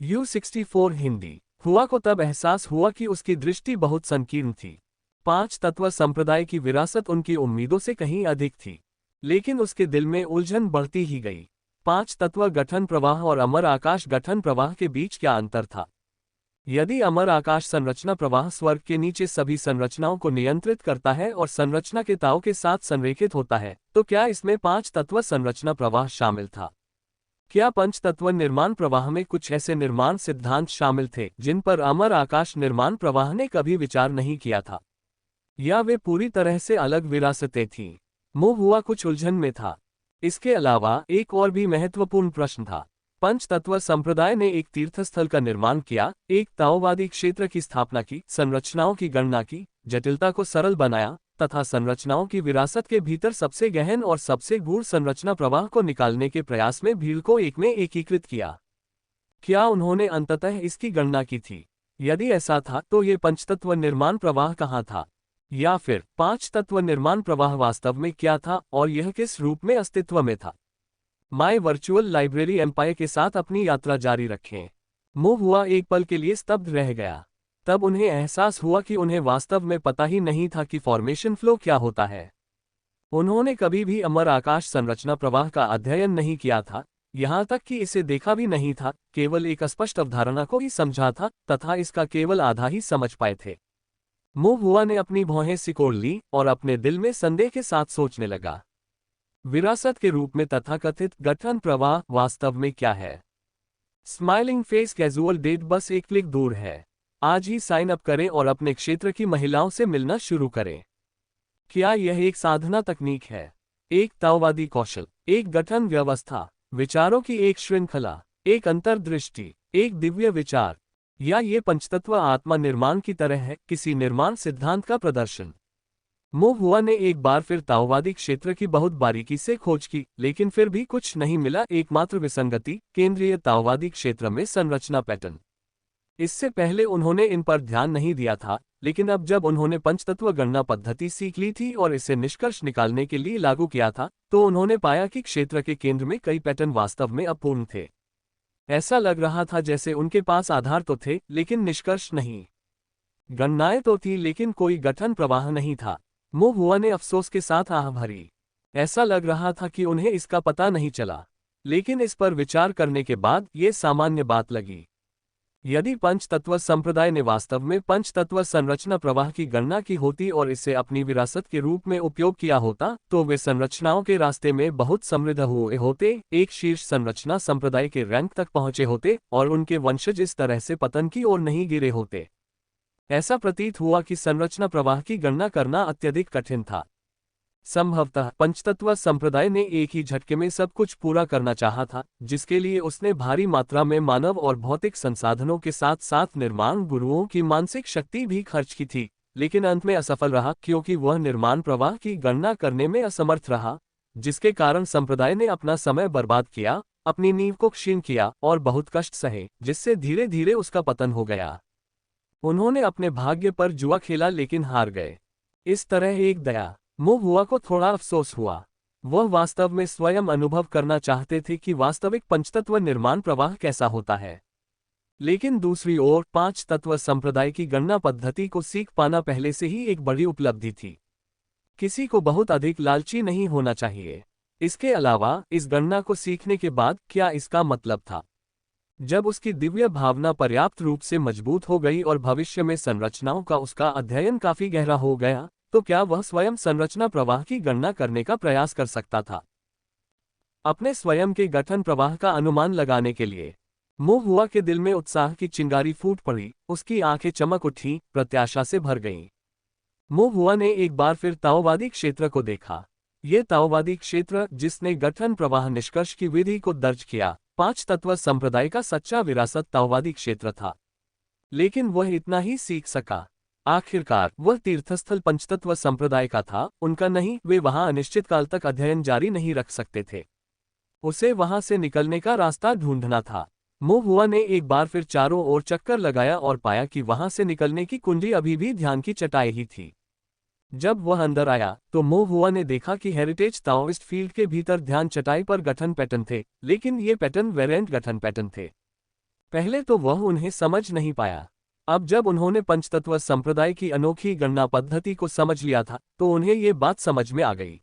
U64 Hindi. हुआ को तब एहसास हुआ कि उसकी दृष्टि बहुत संकीर्ण थी। पांच तत्व संप्रदाय की विरासत उनकी उम्मीदों से कहीं अधिक थी, लेकिन उसके दिल में उलझन बढ़ती ही गई। पांच तत्व गठन प्रवाह और अमर आकाश गठन प्रवाह के बीच क्या अंतर था? यदि अमर आकाश संरचना प्रवाह स्वर्ग के नीचे सभी संरचनाओं को नियंत्रित करता है और संरचना के ताव के साथ संरेखित होता है, तो क्या इसमें पांच तत्व संरचना प्रवाह शामिल था? क्या पंचतत्व निर्माण प्रवाह में कुछ ऐसे निर्माण सिद्धांत शामिल थे जिन पर अमर आकाश निर्माण प्रवाह ने कभी विचार नहीं किया था? या वे पूरी तरह से अलग विरासतें थीं? मोह हुआ कुछ उलझन में था। इसके अलावा एक और भी महत्वपूर्ण प्रश्न था। पंचतत्व संप्रदाय ने एक तीर्थस्थल का निर्माण किया, एक ताओवादी क्षेत्र की स्थापना की, संरचनाओं की गणना की, जटिलता को सरल बनाया तथा संरचनाओं की विरासत के भीतर सबसे गहन और सबसे गूढ़ संरचना प्रवाह को निकालने के प्रयास में भीड़ को एक में एकीकृत किया। क्या उन्होंने अंततः इसकी गणना की थी? यदि ऐसा था तो ये पंचतत्व निर्माण प्रवाह कहाँ था? या फिर पांच तत्व निर्माण प्रवाह वास्तव में क्या था और यह किस रूप में अस्तित्व में था? माय वर्चुअल लाइब्रेरी एम्पायर के साथ अपनी यात्रा जारी रखें। मोह हुआ एक पल के लिए स्तब्ध रह गया। तब उन्हें एहसास हुआ कि उन्हें वास्तव में पता ही नहीं था कि फॉर्मेशन फ्लो क्या होता है। उन्होंने कभी भी अमर आकाश संरचना प्रवाह का अध्ययन नहीं किया था, यहाँ तक कि इसे देखा भी नहीं था, केवल एक अस्पष्ट अवधारणा को ही समझा था तथा इसका केवल आधा ही समझ पाए थे। मोह हुआ ने अपनी भौहें सिकोड़ ली और अपने दिल में संदेह के साथ सोचने लगा। विरासत के रूप में तथाकथित गठन प्रवाह वास्तव में क्या है? स्माइलिंग फेस कैजुअल डेट बस एक क्लिक दूर है। आज ही साइन अप करें और अपने क्षेत्र की महिलाओं से मिलना शुरू करें। क्या यह एक साधना तकनीक है, एक ताओवादी कौशल, एक गठन व्यवस्था, विचारों की एक श्रृंखला, एक अंतर्दृष्टि, एक दिव्य विचार, या ये पंचतत्व आत्मा निर्माण की तरह है, किसी निर्माण सिद्धांत का प्रदर्शन? मोह हुआ ने एक बार फिर ताओवादी क्षेत्र की बहुत बारीकी से खोज की, लेकिन फिर भी कुछ नहीं मिला। एकमात्र विसंगति केंद्रीय ताओवादी क्षेत्र में संरचना पैटर्न। इससे पहले उन्होंने इन पर ध्यान नहीं दिया था, लेकिन अब जब उन्होंने पंचतत्व गणना पद्धति सीख ली थी और इसे निष्कर्ष निकालने के लिए लागू किया था, तो उन्होंने पाया कि क्षेत्र के केंद्र में कई पैटर्न वास्तव में अपूर्ण थे। ऐसा लग रहा था जैसे उनके पास आधार तो थे लेकिन निष्कर्ष नहीं। गणनाएं तो थी लेकिन कोई गठन प्रवाह नहीं था। मोह हुआ ने अफसोस के साथ आह भरी। ऐसा लग रहा था कि उन्हें इसका पता नहीं चला, लेकिन इस पर विचार करने के बाद ये सामान्य बात लगी। यदि पंचतत्व संप्रदाय ने वास्तव में पंचतत्व संरचना प्रवाह की गणना की होती और इसे अपनी विरासत के रूप में उपयोग किया होता, तो वे संरचनाओं के रास्ते में बहुत समृद्ध हुए होते, एक शीर्ष संरचना संप्रदाय के रैंक तक पहुंचे होते और उनके वंशज इस तरह से पतन की ओर नहीं गिरे होते। ऐसा प्रतीत हुआ कि संरचना प्रवाह की गणना करना अत्यधिक कठिन था। संभवतः पंचतत्व संप्रदाय ने एक ही झटके में सब कुछ पूरा करना चाहा था, जिसके लिए उसने भारी मात्रा में मानव और भौतिक संसाधनों के साथ साथ निर्माण गुरुओं की मानसिक शक्ति भी खर्च की थी, लेकिन अंत में असफल रहा क्योंकि वह निर्माण प्रवाह की गणना करने में असमर्थ रहा, जिसके कारण संप्रदाय ने अपना समय बर्बाद किया, अपनी नींव को क्षीण किया और बहुत कष्ट सहे, जिससे धीरे धीरे उसका पतन हो गया। उन्होंने अपने भाग्य पर जुआ खेला लेकिन हार गए। इस तरह एक दया। मोह हुआ को थोड़ा अफसोस हुआ। वह वास्तव में स्वयं अनुभव करना चाहते थे कि वास्तविक पंचतत्व निर्माण प्रवाह कैसा होता है। लेकिन दूसरी ओर पांच तत्व संप्रदाय की गणना पद्धति को सीख पाना पहले से ही एक बड़ी उपलब्धि थी। किसी को बहुत अधिक लालची नहीं होना चाहिए। इसके अलावा इस गणना को सीखने के बाद क्या इसका मतलब था? जब उसकी दिव्य भावना पर्याप्त रूप से मजबूत हो गई और भविष्य में संरचनाओं का उसका अध्ययन काफी गहरा हो गया, तो क्या वह स्वयं संरचना प्रवाह की गणना करने का प्रयास कर सकता था, अपने स्वयं के गठन प्रवाह का अनुमान लगाने के लिए? मोह हुआ के दिल में उत्साह की चिंगारी फूट पड़ी, उसकी आंखें चमक उठी, प्रत्याशा से भर गईं। मोह हुआ ने एक बार फिर ताओवादी क्षेत्र को देखा। ये ताओवादी क्षेत्र जिसने गठन प्रवाह निष्कर्ष की विधि को दर्ज किया, पांच तत्व संप्रदाय का सच्चा विरासत ताओवादी क्षेत्र था। लेकिन वह इतना ही सीख सका। आखिरकार वह तीर्थस्थल पंचतत्व संप्रदाय का था, उनका नहीं। वे वहां अनिश्चित काल तक अध्ययन जारी नहीं रख सकते थे। उसे वहां से निकलने का रास्ता ढूंढना था। मोह हुआ ने एक बार फिर चारों ओर चक्कर लगाया और पाया कि वहां से निकलने की कुंडी अभी भी ध्यान की चटाई ही थी। जब वह अंदर आया तो मोह हुआ ने देखा कि हेरिटेज ताओइस्ट फील्ड के भीतर ध्यान चटाई पर गठन पैटर्न थे, लेकिन ये पैटर्न वेरिएंट गठन पैटर्न थे। पहले तो वह उन्हें समझ नहीं पाया। अब जब उन्होंने पंचतत्व संप्रदाय की अनोखी गणना पद्धति को समझ लिया था तो उन्हें ये बात समझ में आ गई।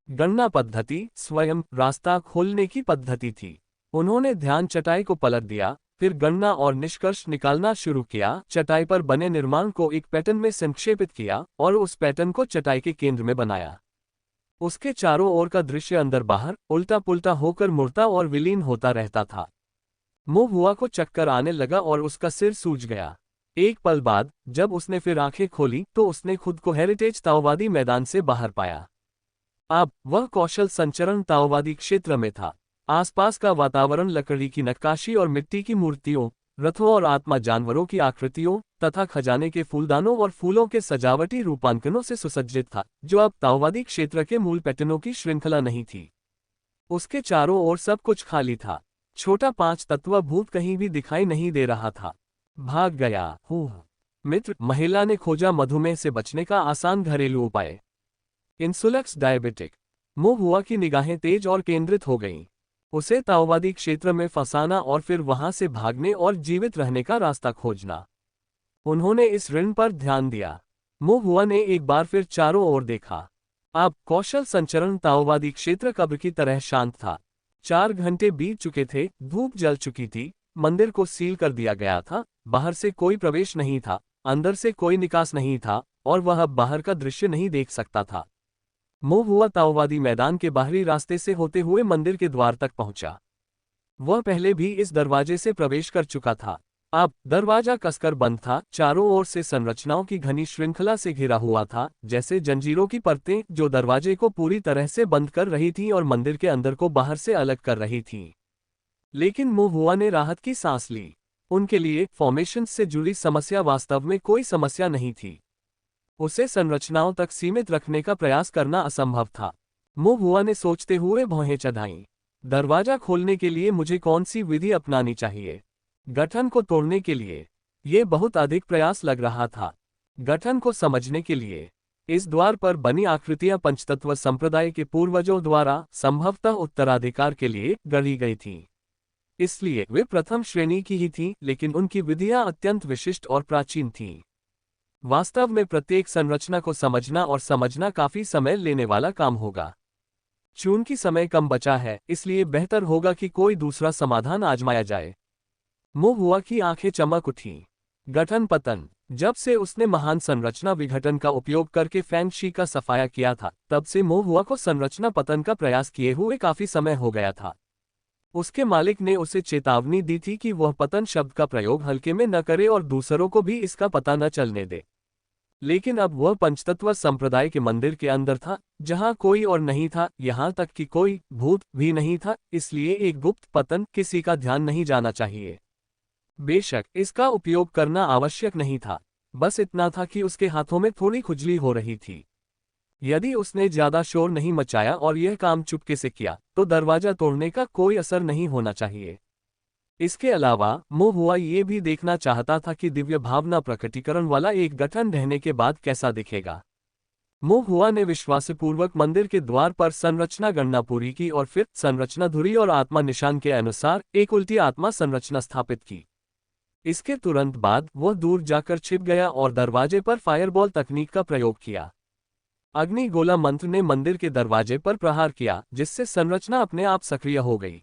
गणना पद्धति स्वयं रास्ता खोलने की पद्धति थी। उन्होंने ध्यान चटाई को पलट दिया, फिर गणना और निष्कर्ष निकालना शुरू किया। चटाई पर बने निर्माण को एक पैटर्न में संक्षेपित किया और उस पैटर्न को चटाई के केंद्र में बनाया। उसके चारों ओर का दृश्य अंदर बाहर उल्टा पुल्टा होकर मुड़ता और विलीन होता रहता था। मुंह हुआ को चक्कर आने लगा और उसका सिर सूज गया। एक पल बाद जब उसने फिर आंखें खोली तो उसने खुद को हेरिटेज ताओवादी मैदान से बाहर पाया। अब वह कौशल संचरण ताओवादी क्षेत्र में था। आसपास का वातावरण लकड़ी की नक्काशी और मिट्टी की मूर्तियों, रथों और आत्मा जानवरों की आकृतियों तथा खजाने के फूलदानों और फूलों के सजावटी रूपांकनों से सुसज्जित था, जो अब ताओवादी क्षेत्र के मूल पैटर्नों की श्रृंखला नहीं थी। उसके चारों ओर सब कुछ खाली था। छोटा पांच तत्व भूत कहीं भी दिखाई नहीं दे रहा था। भाग गया मित्र, महिला ने खोजा मधुमेह से बचने का आसान घरेलू उपाय। इंसुलक्स डायबिटिक। मुंह हुआ की निगाहें तेज और केंद्रित हो गईं। उसे ताओवादी क्षेत्र में फंसाना और फिर वहां से भागने और जीवित रहने का रास्ता खोजना। उन्होंने इस ऋण पर ध्यान दिया। मुंह हुआ ने एक बार फिर चारों ओर देखा। अब कौशल संचरण ताओवादी क्षेत्र कब्र की तरह शांत था। 4 घंटे बीत चुके थे, धूप जल चुकी थी, मंदिर को सील कर दिया गया था, बाहर से कोई प्रवेश नहीं था, अंदर से कोई निकास नहीं था और वह अब बाहर का दृश्य नहीं देख सकता था। मुंह हुआ ताओवादी मैदान के बाहरी रास्ते से होते हुए मंदिर के द्वार तक पहुंचा। वह पहले भी इस दरवाजे से प्रवेश कर चुका था। अब दरवाजा कसकर बंद था, चारों ओर से संरचनाओं की घनी श्रृंखला से घिरा हुआ था, जैसे जंजीरों की परतें जो दरवाजे को पूरी तरह से बंद कर रही थीं और मंदिर के अंदर को बाहर से अलग कर रही थीं। लेकिन मुंह हुआ ने राहत की सांस ली। उनके लिए फॉर्मेशन से जुड़ी समस्या वास्तव में कोई समस्या नहीं थी। उसे संरचनाओं तक सीमित रखने का प्रयास करना असंभव था। मुंह हुआ ने सोचते हुए भौहें चढ़ाईं। दरवाजा खोलने के लिए मुझे कौन सी विधि अपनानी चाहिए? गठन को तोड़ने के लिए ये बहुत अधिक प्रयास लग रहा था। गठन को समझने के लिए इस द्वार पर बनी आकृतियां पंचतत्व संप्रदाय के पूर्वजों द्वारा संभवतः उत्तराधिकार के लिए गढ़ी गई थीं। इसलिए वे प्रथम श्रेणी की ही थीं, लेकिन उनकी विधियां अत्यंत विशिष्ट और प्राचीन थीं। वास्तव में प्रत्येक संरचना को समझना और समझना काफी समय लेने वाला काम होगा। चूंकि समय कम बचा है, इसलिए बेहतर होगा कि कोई दूसरा समाधान आजमाया जाए। मुंह हुआ की आंखें चमक उठीं। गठन पतन। जब से उसने महान संरचना विघटन का उपयोग करके फैंग शी का सफाया किया था, तब से मुंह हुआ को संरचना पतन का प्रयास किए हुए काफी समय हो गया था। उसके मालिक ने उसे चेतावनी दी थी कि वह पतन शब्द का प्रयोग हल्के में न करे और दूसरों को भी इसका पता न चलने दे। लेकिन अब वह पंचतत्व संप्रदाय के मंदिर के अंदर था, जहां कोई और नहीं था, यहां तक कि कोई भूत भी नहीं था, इसलिए एक गुप्त पतन किसी का ध्यान नहीं जाना चाहिए। बेशक इसका उपयोग करना आवश्यक नहीं था, बस इतना था कि उसके हाथों में थोड़ी खुजली हो रही थी। यदि उसने ज्यादा शोर नहीं मचाया और यह काम चुपके से किया, तो दरवाजा तोड़ने का कोई असर नहीं होना चाहिए। इसके अलावा मुंह हुआ ये भी देखना चाहता था कि दिव्य भावना प्रकटीकरण वाला एक गठन रहने के बाद कैसा दिखेगा। मुंह हुआ ने विश्वासपूर्वक मंदिर के द्वार पर संरचना गणना पूरी की और फिर संरचना धुरी और आत्मा निशान के अनुसार एक उल्टी आत्मा संरचना स्थापित की। इसके तुरंत बाद वह दूर जाकर छिप गया और दरवाजे पर फायरबॉल तकनीक का प्रयोग किया। अग्नि गोला मंत्र ने मंदिर के दरवाजे पर प्रहार किया, जिससे संरचना अपने आप सक्रिय हो गई।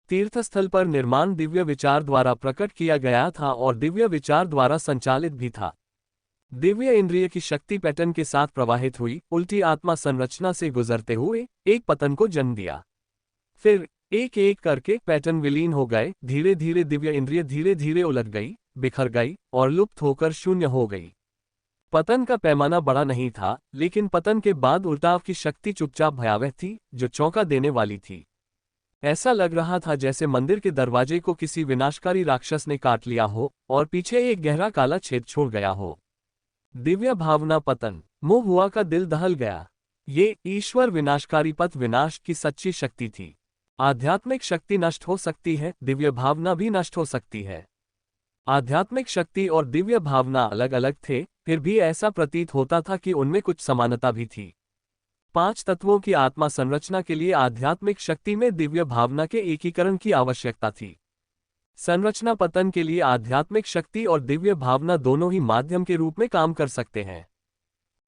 तीर्थस्थल पर निर्माण दिव्य विचार द्वारा प्रकट किया गया था और दिव्य विचार द्वारा संचालित भी था। दिव्य इंद्रिय की शक्ति पैटर्न के साथ प्रवाहित हुई, उल्टी आत्मा संरचना से गुजरते हुए एक पतन को जन्म दिया। फिर एक एक करके पैटर्न विलीन हो गए। धीरे धीरे दिव्य इंद्रिय धीरे धीरे उलट गई, बिखर गई और लुप्त होकर शून्य हो गई। पतन का पैमाना बड़ा नहीं था, लेकिन पतन के बाद उल्टाव की शक्ति चुपचाप भयावह थी, जो चौंका देने वाली थी। ऐसा लग रहा था जैसे मंदिर के दरवाजे को किसी विनाशकारी राक्षस ने काट लिया हो और पीछे एक गहरा काला छेद छोड़ गया हो। दिव्य भावना पतन। मुंह हुआ का दिल दहल गया। ये ईश्वर विनाशकारी पथ विनाश की सच्ची शक्ति थी। आध्यात्मिक शक्ति नष्ट हो सकती है, दिव्य भावना भी नष्ट हो सकती है। आध्यात्मिक शक्ति और दिव्य भावना अलग अलग थे, फिर भी ऐसा प्रतीत होता था कि उनमें कुछ समानता भी थी। 5 तत्वों की आत्मा संरचना के लिए आध्यात्मिक शक्ति में दिव्य भावना के एकीकरण की आवश्यकता थी। संरचना पतन के लिए आध्यात्मिक शक्ति और दिव्य भावना दोनों ही माध्यम के रूप में काम कर सकते हैं।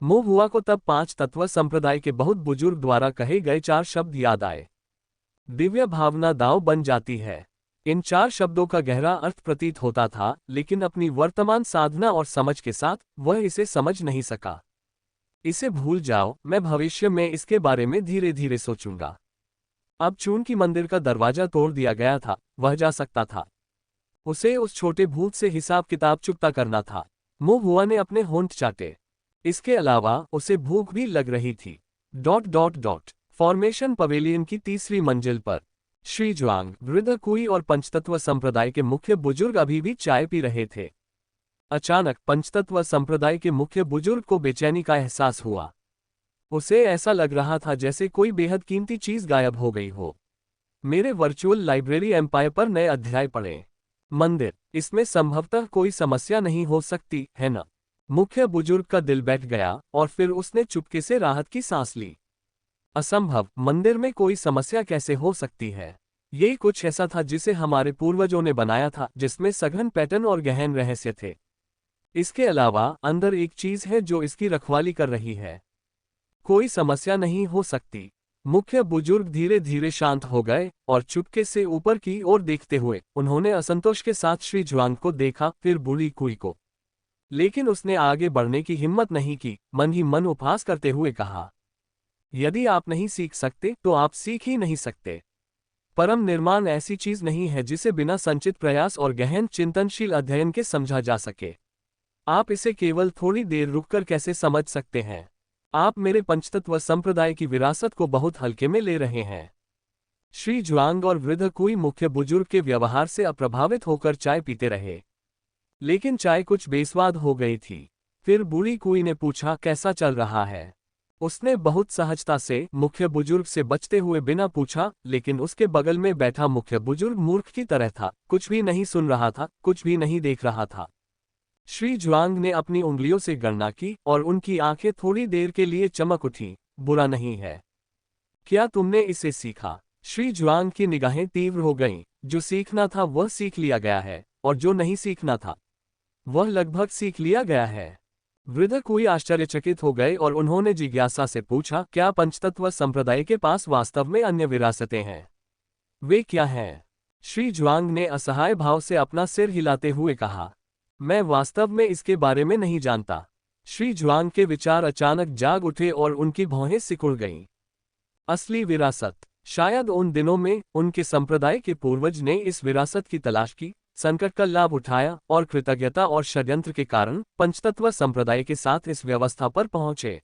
मो हुआ को तब 5 तत्व संप्रदाय के बहुत बुजुर्ग द्वारा कहे गए 4 शब्द याद आए। दिव्य भावना दांव बन जाती है। इन 4 शब्दों का गहरा अर्थ प्रतीत होता था, लेकिन अपनी वर्तमान साधना और समझ के साथ वह इसे समझ नहीं सका। इसे भूल जाओ, मैं भविष्य में इसके बारे में धीरे धीरे सोचूंगा। अब चूंकि मंदिर का दरवाजा तोड़ दिया गया था, वह जा सकता था। उसे उस छोटे भूत से हिसाब किताब चुकता करना था। मो हुआ ने अपने होंठ चाटे। इसके अलावा उसे भूख भी लग रही थी। फॉर्मेशन पवेलियन की तीसरी मंजिल पर श्री जुआंग, वृद्ध कुई और पंचतत्व संप्रदाय के मुख्य बुजुर्ग अभी भी चाय पी रहे थे। अचानक पंचतत्व संप्रदाय के मुख्य बुजुर्ग को बेचैनी का एहसास हुआ। उसे ऐसा लग रहा था जैसे कोई बेहद कीमती चीज गायब हो गई हो। मेरे वर्चुअल लाइब्रेरी एम्पायर पर नए अध्याय पढ़ें। मंदिर, इसमें संभवतः कोई समस्या नहीं हो सकती है न? मुख्य बुजुर्ग का दिल बैठ गया और फिर उसने चुपके से राहत की सांस ली। असंभव, मंदिर में कोई समस्या कैसे हो सकती है? ये कुछ ऐसा था जिसे हमारे पूर्वजों ने बनाया था, जिसमें सघन पैटर्न और गहन रहस्य थे। इसके अलावा अंदर एक चीज है जो इसकी रखवाली कर रही है। कोई समस्या नहीं हो सकती। मुख्य बुजुर्ग धीरे धीरे शांत हो गए और चुपके से ऊपर की ओर देखते हुए उन्होंने असंतोष के साथ श्री जुआंग को देखा, फिर बूढ़ी कुई को। लेकिन उसने आगे बढ़ने की हिम्मत नहीं की। मन ही मन उपहास करते हुए कहा, यदि आप नहीं सीख सकते तो आप सीख ही नहीं सकते। परम निर्माण ऐसी चीज नहीं है जिसे बिना संचित प्रयास और गहन चिंतनशील अध्ययन के समझा जा सके। आप इसे केवल थोड़ी देर रुककर कैसे समझ सकते हैं? आप मेरे पंचतत्व संप्रदाय की विरासत को बहुत हल्के में ले रहे हैं। श्री जुआंग और वृद्ध कुई मुख्य बुजुर्ग के व्यवहार से अप्रभावित होकर चाय पीते रहे। लेकिन चाय कुछ बेस्वाद हो गई थी। फिर बूढ़ी कुई ने पूछा, कैसा चल रहा है? उसने बहुत सहजता से मुख्य बुजुर्ग से बचते हुए बिना पूछा, लेकिन उसके बगल में बैठा मुख्य बुजुर्ग मूर्ख की तरह था, कुछ भी नहीं सुन रहा था, कुछ भी नहीं देख रहा था। श्री जुआंग ने अपनी उंगलियों से गणना की और उनकी आंखें थोड़ी देर के लिए चमक उठी। बुरा नहीं है। क्या तुमने इसे सीखा? श्री जुआंग की निगाहें तीव्र हो गईं। जो सीखना था वह सीख लिया गया है, और जो नहीं सीखना था वह लगभग सीख लिया गया है। वृद्ध कुई आश्चर्यचकित हो गए और उन्होंने जिज्ञासा से पूछा, क्या पंचतत्व संप्रदाय के पास वास्तव में अन्य विरासतें हैं? वे क्या हैं? श्री जुआंग ने असहाय भाव से अपना सिर हिलाते हुए कहा, मैं वास्तव में इसके बारे में नहीं जानता। श्री जुआंग के विचार अचानक जाग उठे और उनकी भौहें सिकुड़ गईं। असली विरासत, शायद उन दिनों में उनके संप्रदाय के पूर्वज ने इस विरासत की तलाश की, संकट का लाभ उठाया और कृतज्ञता और षड्यंत्र के कारण पंचतत्व संप्रदाय के साथ इस व्यवस्था पर पहुंचे।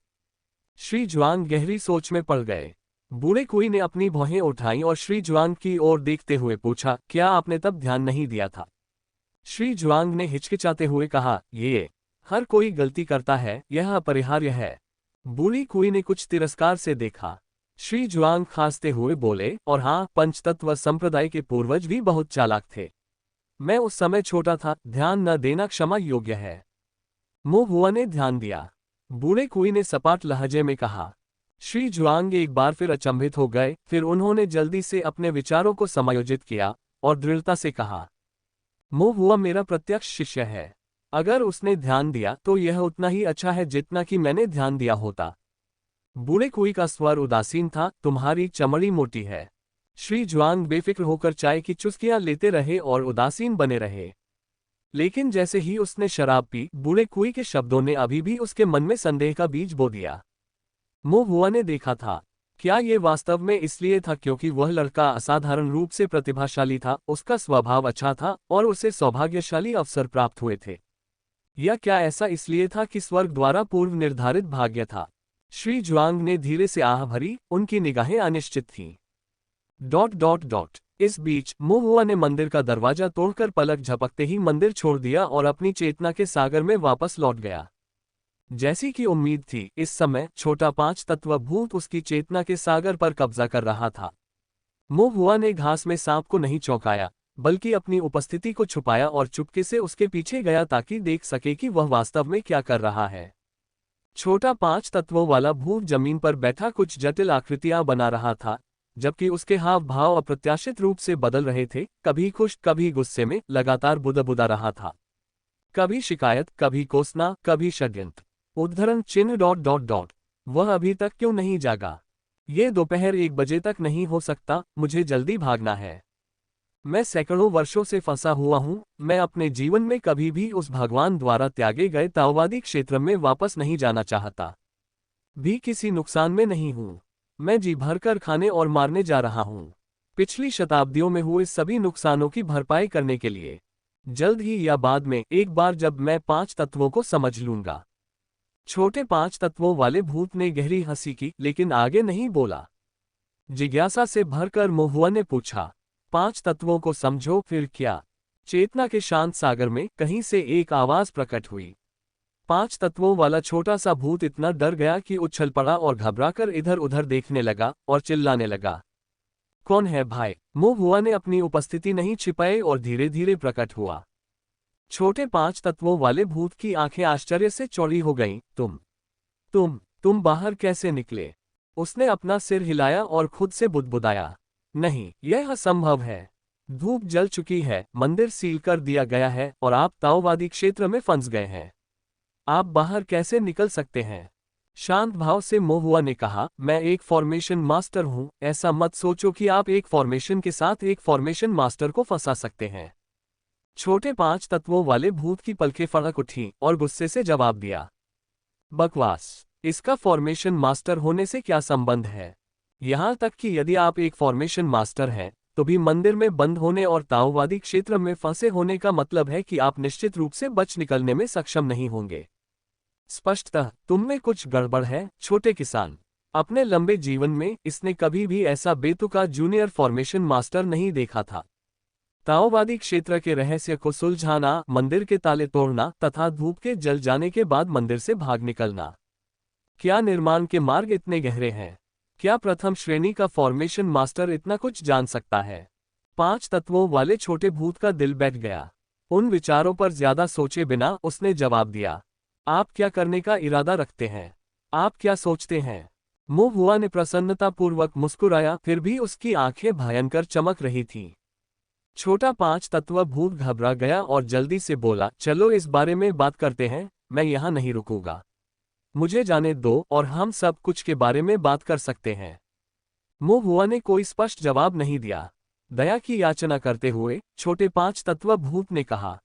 श्री जुआंग गहरी सोच में पड़ गए। बूढ़े कुई ने अपनी भौहें उठाईं और श्री जुआंग की ओर देखते हुए पूछा, क्या आपने तब ध्यान नहीं दिया था? श्री जुआंग ने हिचकिचाते हुए कहा, ये हर कोई गलती करता है, यह अपरिहार्य है। बूढ़ी कुई ने कुछ तिरस्कार से देखा। श्री जुआंग खांसते हुए बोले, और हाँ, पंचतत्व संप्रदाय के पूर्वज भी बहुत चालाक थे। मैं उस समय छोटा था, ध्यान न देना क्षमा योग्य है। मो हुआ ने ध्यान दिया। बूढ़े कुई ने सपाट लहजे में कहा। श्री जुआंग एक बार फिर अचंभित हो गए, फिर उन्होंने जल्दी से अपने विचारों को समायोजित किया और दृढ़ता से कहा, मो हुआ मेरा प्रत्यक्ष शिष्य है। अगर उसने ध्यान दिया तो यह उतना ही अच्छा है जितना कि मैंने ध्यान दिया होता। बूढ़े कुई का स्वर उदासीन था, तुम्हारी चमड़ी मोटी है। श्री जुआंग बेफिक्र होकर चाय की चुस्कियां लेते रहे और उदासीन बने रहे। लेकिन जैसे ही उसने शराब पी, बूढ़े कुई के शब्दों ने अभी भी उसके मन में संदेह का बीज बो दिया। मो हुआ ने देखा था। क्या ये वास्तव में इसलिए था क्योंकि वह लड़का असाधारण रूप से प्रतिभाशाली था, उसका स्वभाव अच्छा था और उसे सौभाग्यशाली अवसर प्राप्त हुए थे? या क्या ऐसा इसलिए था कि स्वर्ग द्वारा पूर्व निर्धारित भाग्य था? श्री जुआंग ने धीरे से आह भरी, उनकी निगाहें अनिश्चित थीं। इस बीच मो हुआ ने मंदिर का दरवाजा तोड़कर पलक झपकते ही मंदिर छोड़ दिया और अपनी चेतना के सागर में वापस लौट गया। जैसी कि उम्मीद थी, इस समय छोटा 5 तत्व भूत उसकी चेतना के सागर पर कब्जा कर रहा था। मो हुआ ने घास में सांप को नहीं चौंकाया, बल्कि अपनी उपस्थिति को छुपाया और चुपके से उसके पीछे गया ताकि देख सके कि वह वास्तव में क्या कर रहा है। छोटा 5 तत्वों वाला भूत जमीन पर बैठा कुछ जटिल आकृतियां बना रहा था, जबकि उसके हाव भाव अप्रत्याशित रूप से बदल रहे थे, कभी खुश कभी गुस्से में, लगातार बुदबुदा रहा था। कभी शिकायत, कभी कोसना, कभी षड्यंत्र। उद्धरण चिन्ह डॉट डॉट डॉट। वह अभी तक क्यों नहीं जागा? ये दोपहर 1 बजे तक नहीं हो सकता, मुझे जल्दी भागना है। मैं सैकड़ों वर्षों से फंसा हुआ हूं, मैं अपने जीवन में कभी भी उस भगवान द्वारा त्यागे गए ताओवादी क्षेत्र में वापस नहीं जाना चाहता। भी किसी नुकसान में नहीं हूं। मैं जी भरकर खाने और मारने जा रहा हूं, पिछली शताब्दियों में हुए सभी नुकसानों की भरपाई करने के लिए। जल्द ही या बाद में, एक बार जब मैं 5 तत्वों को समझ लूंगा। छोटे 5 तत्वों वाले भूत ने गहरी हंसी की, लेकिन आगे नहीं बोला। जिज्ञासा से भरकर महुआ ने पूछा, 5 तत्वों को समझो, फिर क्या? चेतना के शांत सागर में कहीं से एक आवाज प्रकट हुई। 5 तत्वों वाला छोटा सा भूत इतना डर गया कि उछल पड़ा और घबराकर इधर उधर देखने लगा और चिल्लाने लगा। कौन है भाई? महुआ ने अपनी उपस्थिति नहीं छिपाई और धीरे धीरे प्रकट हुआ। छोटे 5 तत्वों वाले भूत की आंखें आश्चर्य से चौड़ी हो गईं। तुम बाहर कैसे निकले? उसने अपना सिर हिलाया और खुद से बुदबुदाया, नहीं, यह असंभव है। धूप जल चुकी है, मंदिर सील कर दिया गया है और आप ताओवादी क्षेत्र में फंस गए हैं। आप बाहर कैसे निकल सकते हैं? शांत भाव से महुआ ने कहा, मैं एक फॉर्मेशन मास्टर हूं, ऐसा मत सोचो कि आप एक फॉर्मेशन के साथ एक फॉर्मेशन मास्टर को फंसा सकते हैं। छोटे 5 तत्वों वाले भूत की पलकें फड़क उठी और गुस्से से जवाब दिया, बकवास, इसका फॉर्मेशन मास्टर होने से क्या संबंध है? यहां तक कि यदि आप एक फॉर्मेशन मास्टर हैं, तो भी मंदिर में बंद होने और ताओवादी क्षेत्र में फंसे होने का मतलब है कि आप निश्चित रूप से बच निकलने में सक्षम नहीं होंगे। स्पष्टतः तुम में कुछ गड़बड़ है, छोटे किसान। अपने लंबे जीवन में इसने कभी भी ऐसा बेतुका जूनियर फॉर्मेशन मास्टर नहीं देखा था। ताओवादी क्षेत्र के रहस्य को सुलझाना, मंदिर के ताले तोड़ना तथा धूप के जल जाने के बाद मंदिर से भाग निकलना। क्या निर्माण के मार्ग इतने गहरे हैं? क्या प्रथम श्रेणी का फॉर्मेशन मास्टर इतना कुछ जान सकता है? 5 तत्वों वाले छोटे भूत का दिल बैठ गया। उन विचारों पर ज्यादा सोचे बिना उसने जवाब दिया, आप क्या करने का इरादा रखते हैं? आप क्या सोचते हैं? महुआ ने प्रसन्नतापूर्वक मुस्कुराया, फिर भी उसकी आंखें भयंकर चमक रही थीं। छोटा 5 तत्व भूत घबरा गया और जल्दी से बोला, चलो इस बारे में बात करते हैं, मैं यहां नहीं रुकूंगा। मुझे जाने दो और हम सब कुछ के बारे में बात कर सकते हैं। महुआ ने कोई स्पष्ट जवाब नहीं दिया। दया की याचना करते हुए छोटे 5 तत्व भूत ने कहा,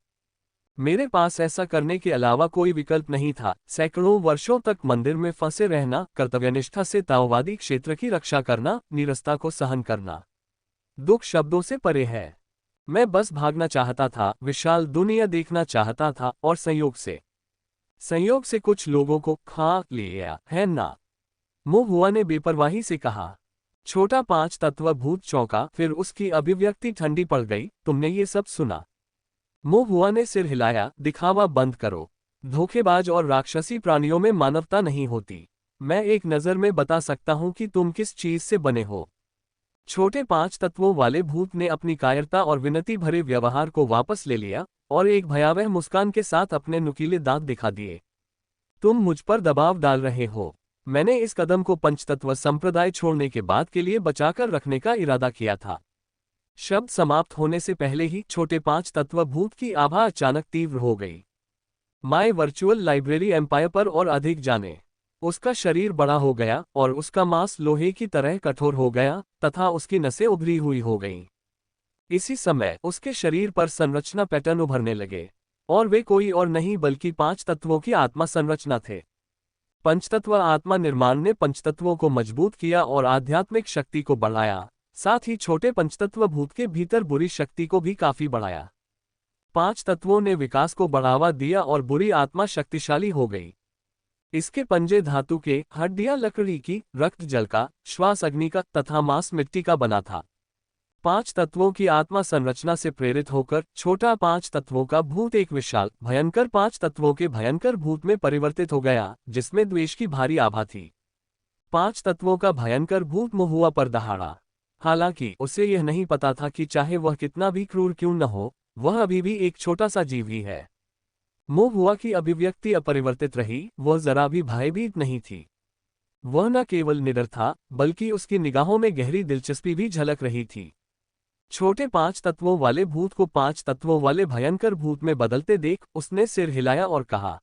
मेरे पास ऐसा करने के अलावा कोई विकल्प नहीं था। सैकड़ों वर्षों तक मंदिर में फंसे रहना, कर्तव्यनिष्ठा से ताओवादी क्षेत्र की रक्षा करना, नीरसता को सहन करना, दुख शब्दों से परे है। मैं बस भागना चाहता था, विशाल दुनिया देखना चाहता था और संयोग से कुछ लोगों को खा लिया है ना? महुआ ने बेपरवाही से कहा। छोटा 5 तत्व भूत चौंका, फिर उसकी अभिव्यक्ति ठंडी पड़ गई। तुमने ये सब सुना? महुआ ने सिर हिलाया, दिखावा बंद करो। धोखेबाज और राक्षसी प्राणियों में मानवता नहीं होती। मैं एक नज़र में बता सकता हूं कि तुम किस चीज से बने हो। छोटे 5 तत्वों वाले भूत ने अपनी कायरता और विनती भरे व्यवहार को वापस ले लिया और एक भयावह मुस्कान के साथ अपने नुकीले दांत दिखा दिए। तुम मुझ पर दबाव डाल रहे हो। मैंने इस कदम को पंचतत्व संप्रदाय छोड़ने के बाद के लिए बचाकर रखने का इरादा किया था। शब्द समाप्त होने से पहले ही छोटे 5 तत्व भूत की आभा अचानक तीव्र हो गई। माय वर्चुअल लाइब्रेरी एम्पायर पर और अधिक जाने। उसका शरीर बड़ा हो गया और उसका मांस लोहे की तरह कठोर हो गया तथा उसकी नसें उभरी हुई हो गईं। इसी समय उसके शरीर पर संरचना पैटर्न उभरने लगे और वे कोई और नहीं बल्कि 5 तत्वों की आत्मा संरचना थे। पंचतत्व आत्मा निर्माण ने पंचतत्वों को मजबूत किया और आध्यात्मिक शक्ति को बढ़ाया, साथ ही छोटे पंचतत्व भूत के भीतर बुरी शक्ति को भी काफी बढ़ाया। 5 तत्वों ने विकास को बढ़ावा दिया और बुरी आत्मा शक्तिशाली हो गई। इसके पंजे धातु के, हड्डियां लकड़ी की, रक्त जल का, श्वास अग्नि का तथा मांस मिट्टी का बना था। 5 तत्वों की आत्मा संरचना से प्रेरित होकर छोटा 5 तत्वों का भूत एक विशाल भयंकर 5 तत्वों के भयंकर भूत में परिवर्तित हो गया, जिसमें द्वेष की भारी आभा थी। 5 तत्वों का भयंकर भूत महुआ पर दहाड़ा। हालांकि उसे यह नहीं पता था कि चाहे वह कितना भी क्रूर क्यों न हो, वह अभी भी एक छोटा सा जीव ही है। महुआ की अभिव्यक्ति अपरिवर्तित रही, वह जरा भी भयभीत नहीं थी। वह न केवल निडर था, बल्कि उसकी निगाहों में गहरी दिलचस्पी भी झलक रही थी। छोटे 5 तत्वों वाले भूत को 5 तत्वों वाले भयंकर भूत में बदलते देख उसने सिर हिलाया और कहा,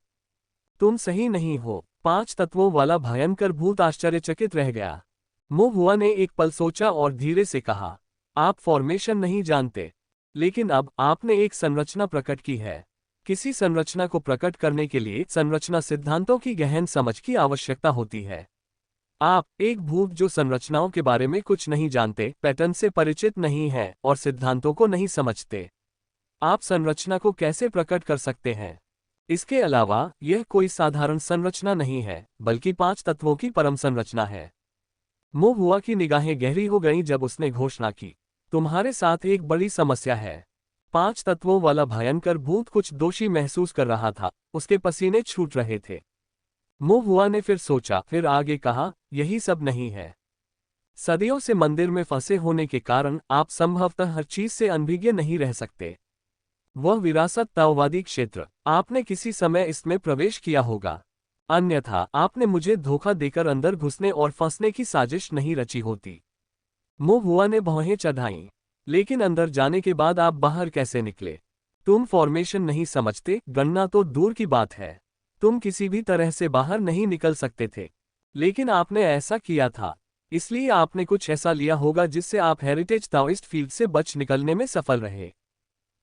तुम सही नहीं हो। 5 तत्वों वाला भयंकर भूत आश्चर्यचकित रह गया। मुंह हुआ ने एक पल सोचा और धीरे से कहा, आप फॉर्मेशन नहीं जानते, लेकिन अब आपने एक संरचना प्रकट की है। किसी संरचना को प्रकट करने के लिए संरचना सिद्धांतों की गहन समझ की आवश्यकता होती है। आप एक भूत जो संरचनाओं के बारे में कुछ नहीं जानते, पैटर्न से परिचित नहीं है और सिद्धांतों को नहीं समझते, आप संरचना को कैसे प्रकट कर सकते हैं? इसके अलावा यह कोई साधारण संरचना नहीं है, बल्कि 5 तत्वों की परम संरचना है। मुंह हुआ की निगाहें गहरी हो गईं जब उसने घोषणा की, तुम्हारे साथ एक बड़ी समस्या है। 5 तत्वों वाला भयंकर भूत कुछ दोषी महसूस कर रहा था, उसके पसीने छूट रहे थे। मुंह हुआ ने फिर सोचा, फिर आगे कहा, यही सब नहीं है। सदियों से मंदिर में फंसे होने के कारण आप संभवतः हर चीज से अनभिज्ञ नहीं रह सकते। वह विरासत ताओवादी क्षेत्र, आपने किसी समय इसमें प्रवेश किया होगा, अन्यथा आपने मुझे धोखा देकर अंदर घुसने और फंसने की साजिश नहीं रची होती। मुंह हुआ ने भौहें चढ़ाईं, लेकिन अंदर जाने के बाद आप बाहर कैसे निकले? तुम फॉर्मेशन नहीं समझते, गणना तो दूर की बात है। तुम किसी भी तरह से बाहर नहीं निकल सकते थे, लेकिन आपने ऐसा किया था, इसलिए आपने कुछ ऐसा लिया होगा जिससे आप हेरिटेज ताओइस्ट फील्ड से बच निकलने में सफल रहे।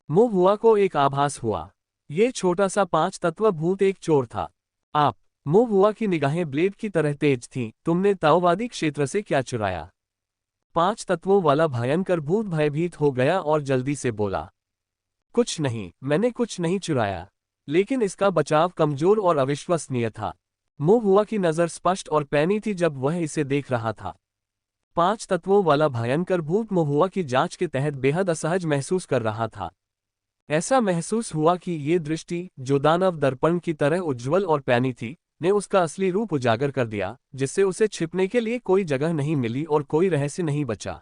मुंह हुआ को एक आभास हुआ, ये छोटा सा 5 तत्व भूत एक चोर था। आप, मुंह हुआ की निगाहें ब्लेड की तरह तेज थीं, तुमने ताओवादी क्षेत्र से क्या चुराया? 5 तत्वों वाला भयंकर भूत भयभीत हो गया और जल्दी से बोला, कुछ नहीं, मैंने कुछ नहीं चुराया, लेकिन इसका बचाव कमजोर और अविश्वसनीय था। मुंह हुआ की नजर स्पष्ट और पैनी थी जब वह इसे देख रहा था। 5 तत्वों वाला भयंकर भूत मुंह हुआ की जांच के तहत बेहद असहज महसूस कर रहा था। ऐसा महसूस हुआ कि ये दृष्टि, जो दानव दर्पण की तरह उज्ज्वल और पैनी थी, ने उसका असली रूप उजागर कर दिया, जिससे उसे छिपने के लिए कोई जगह नहीं मिली और कोई रहस्य नहीं बचा।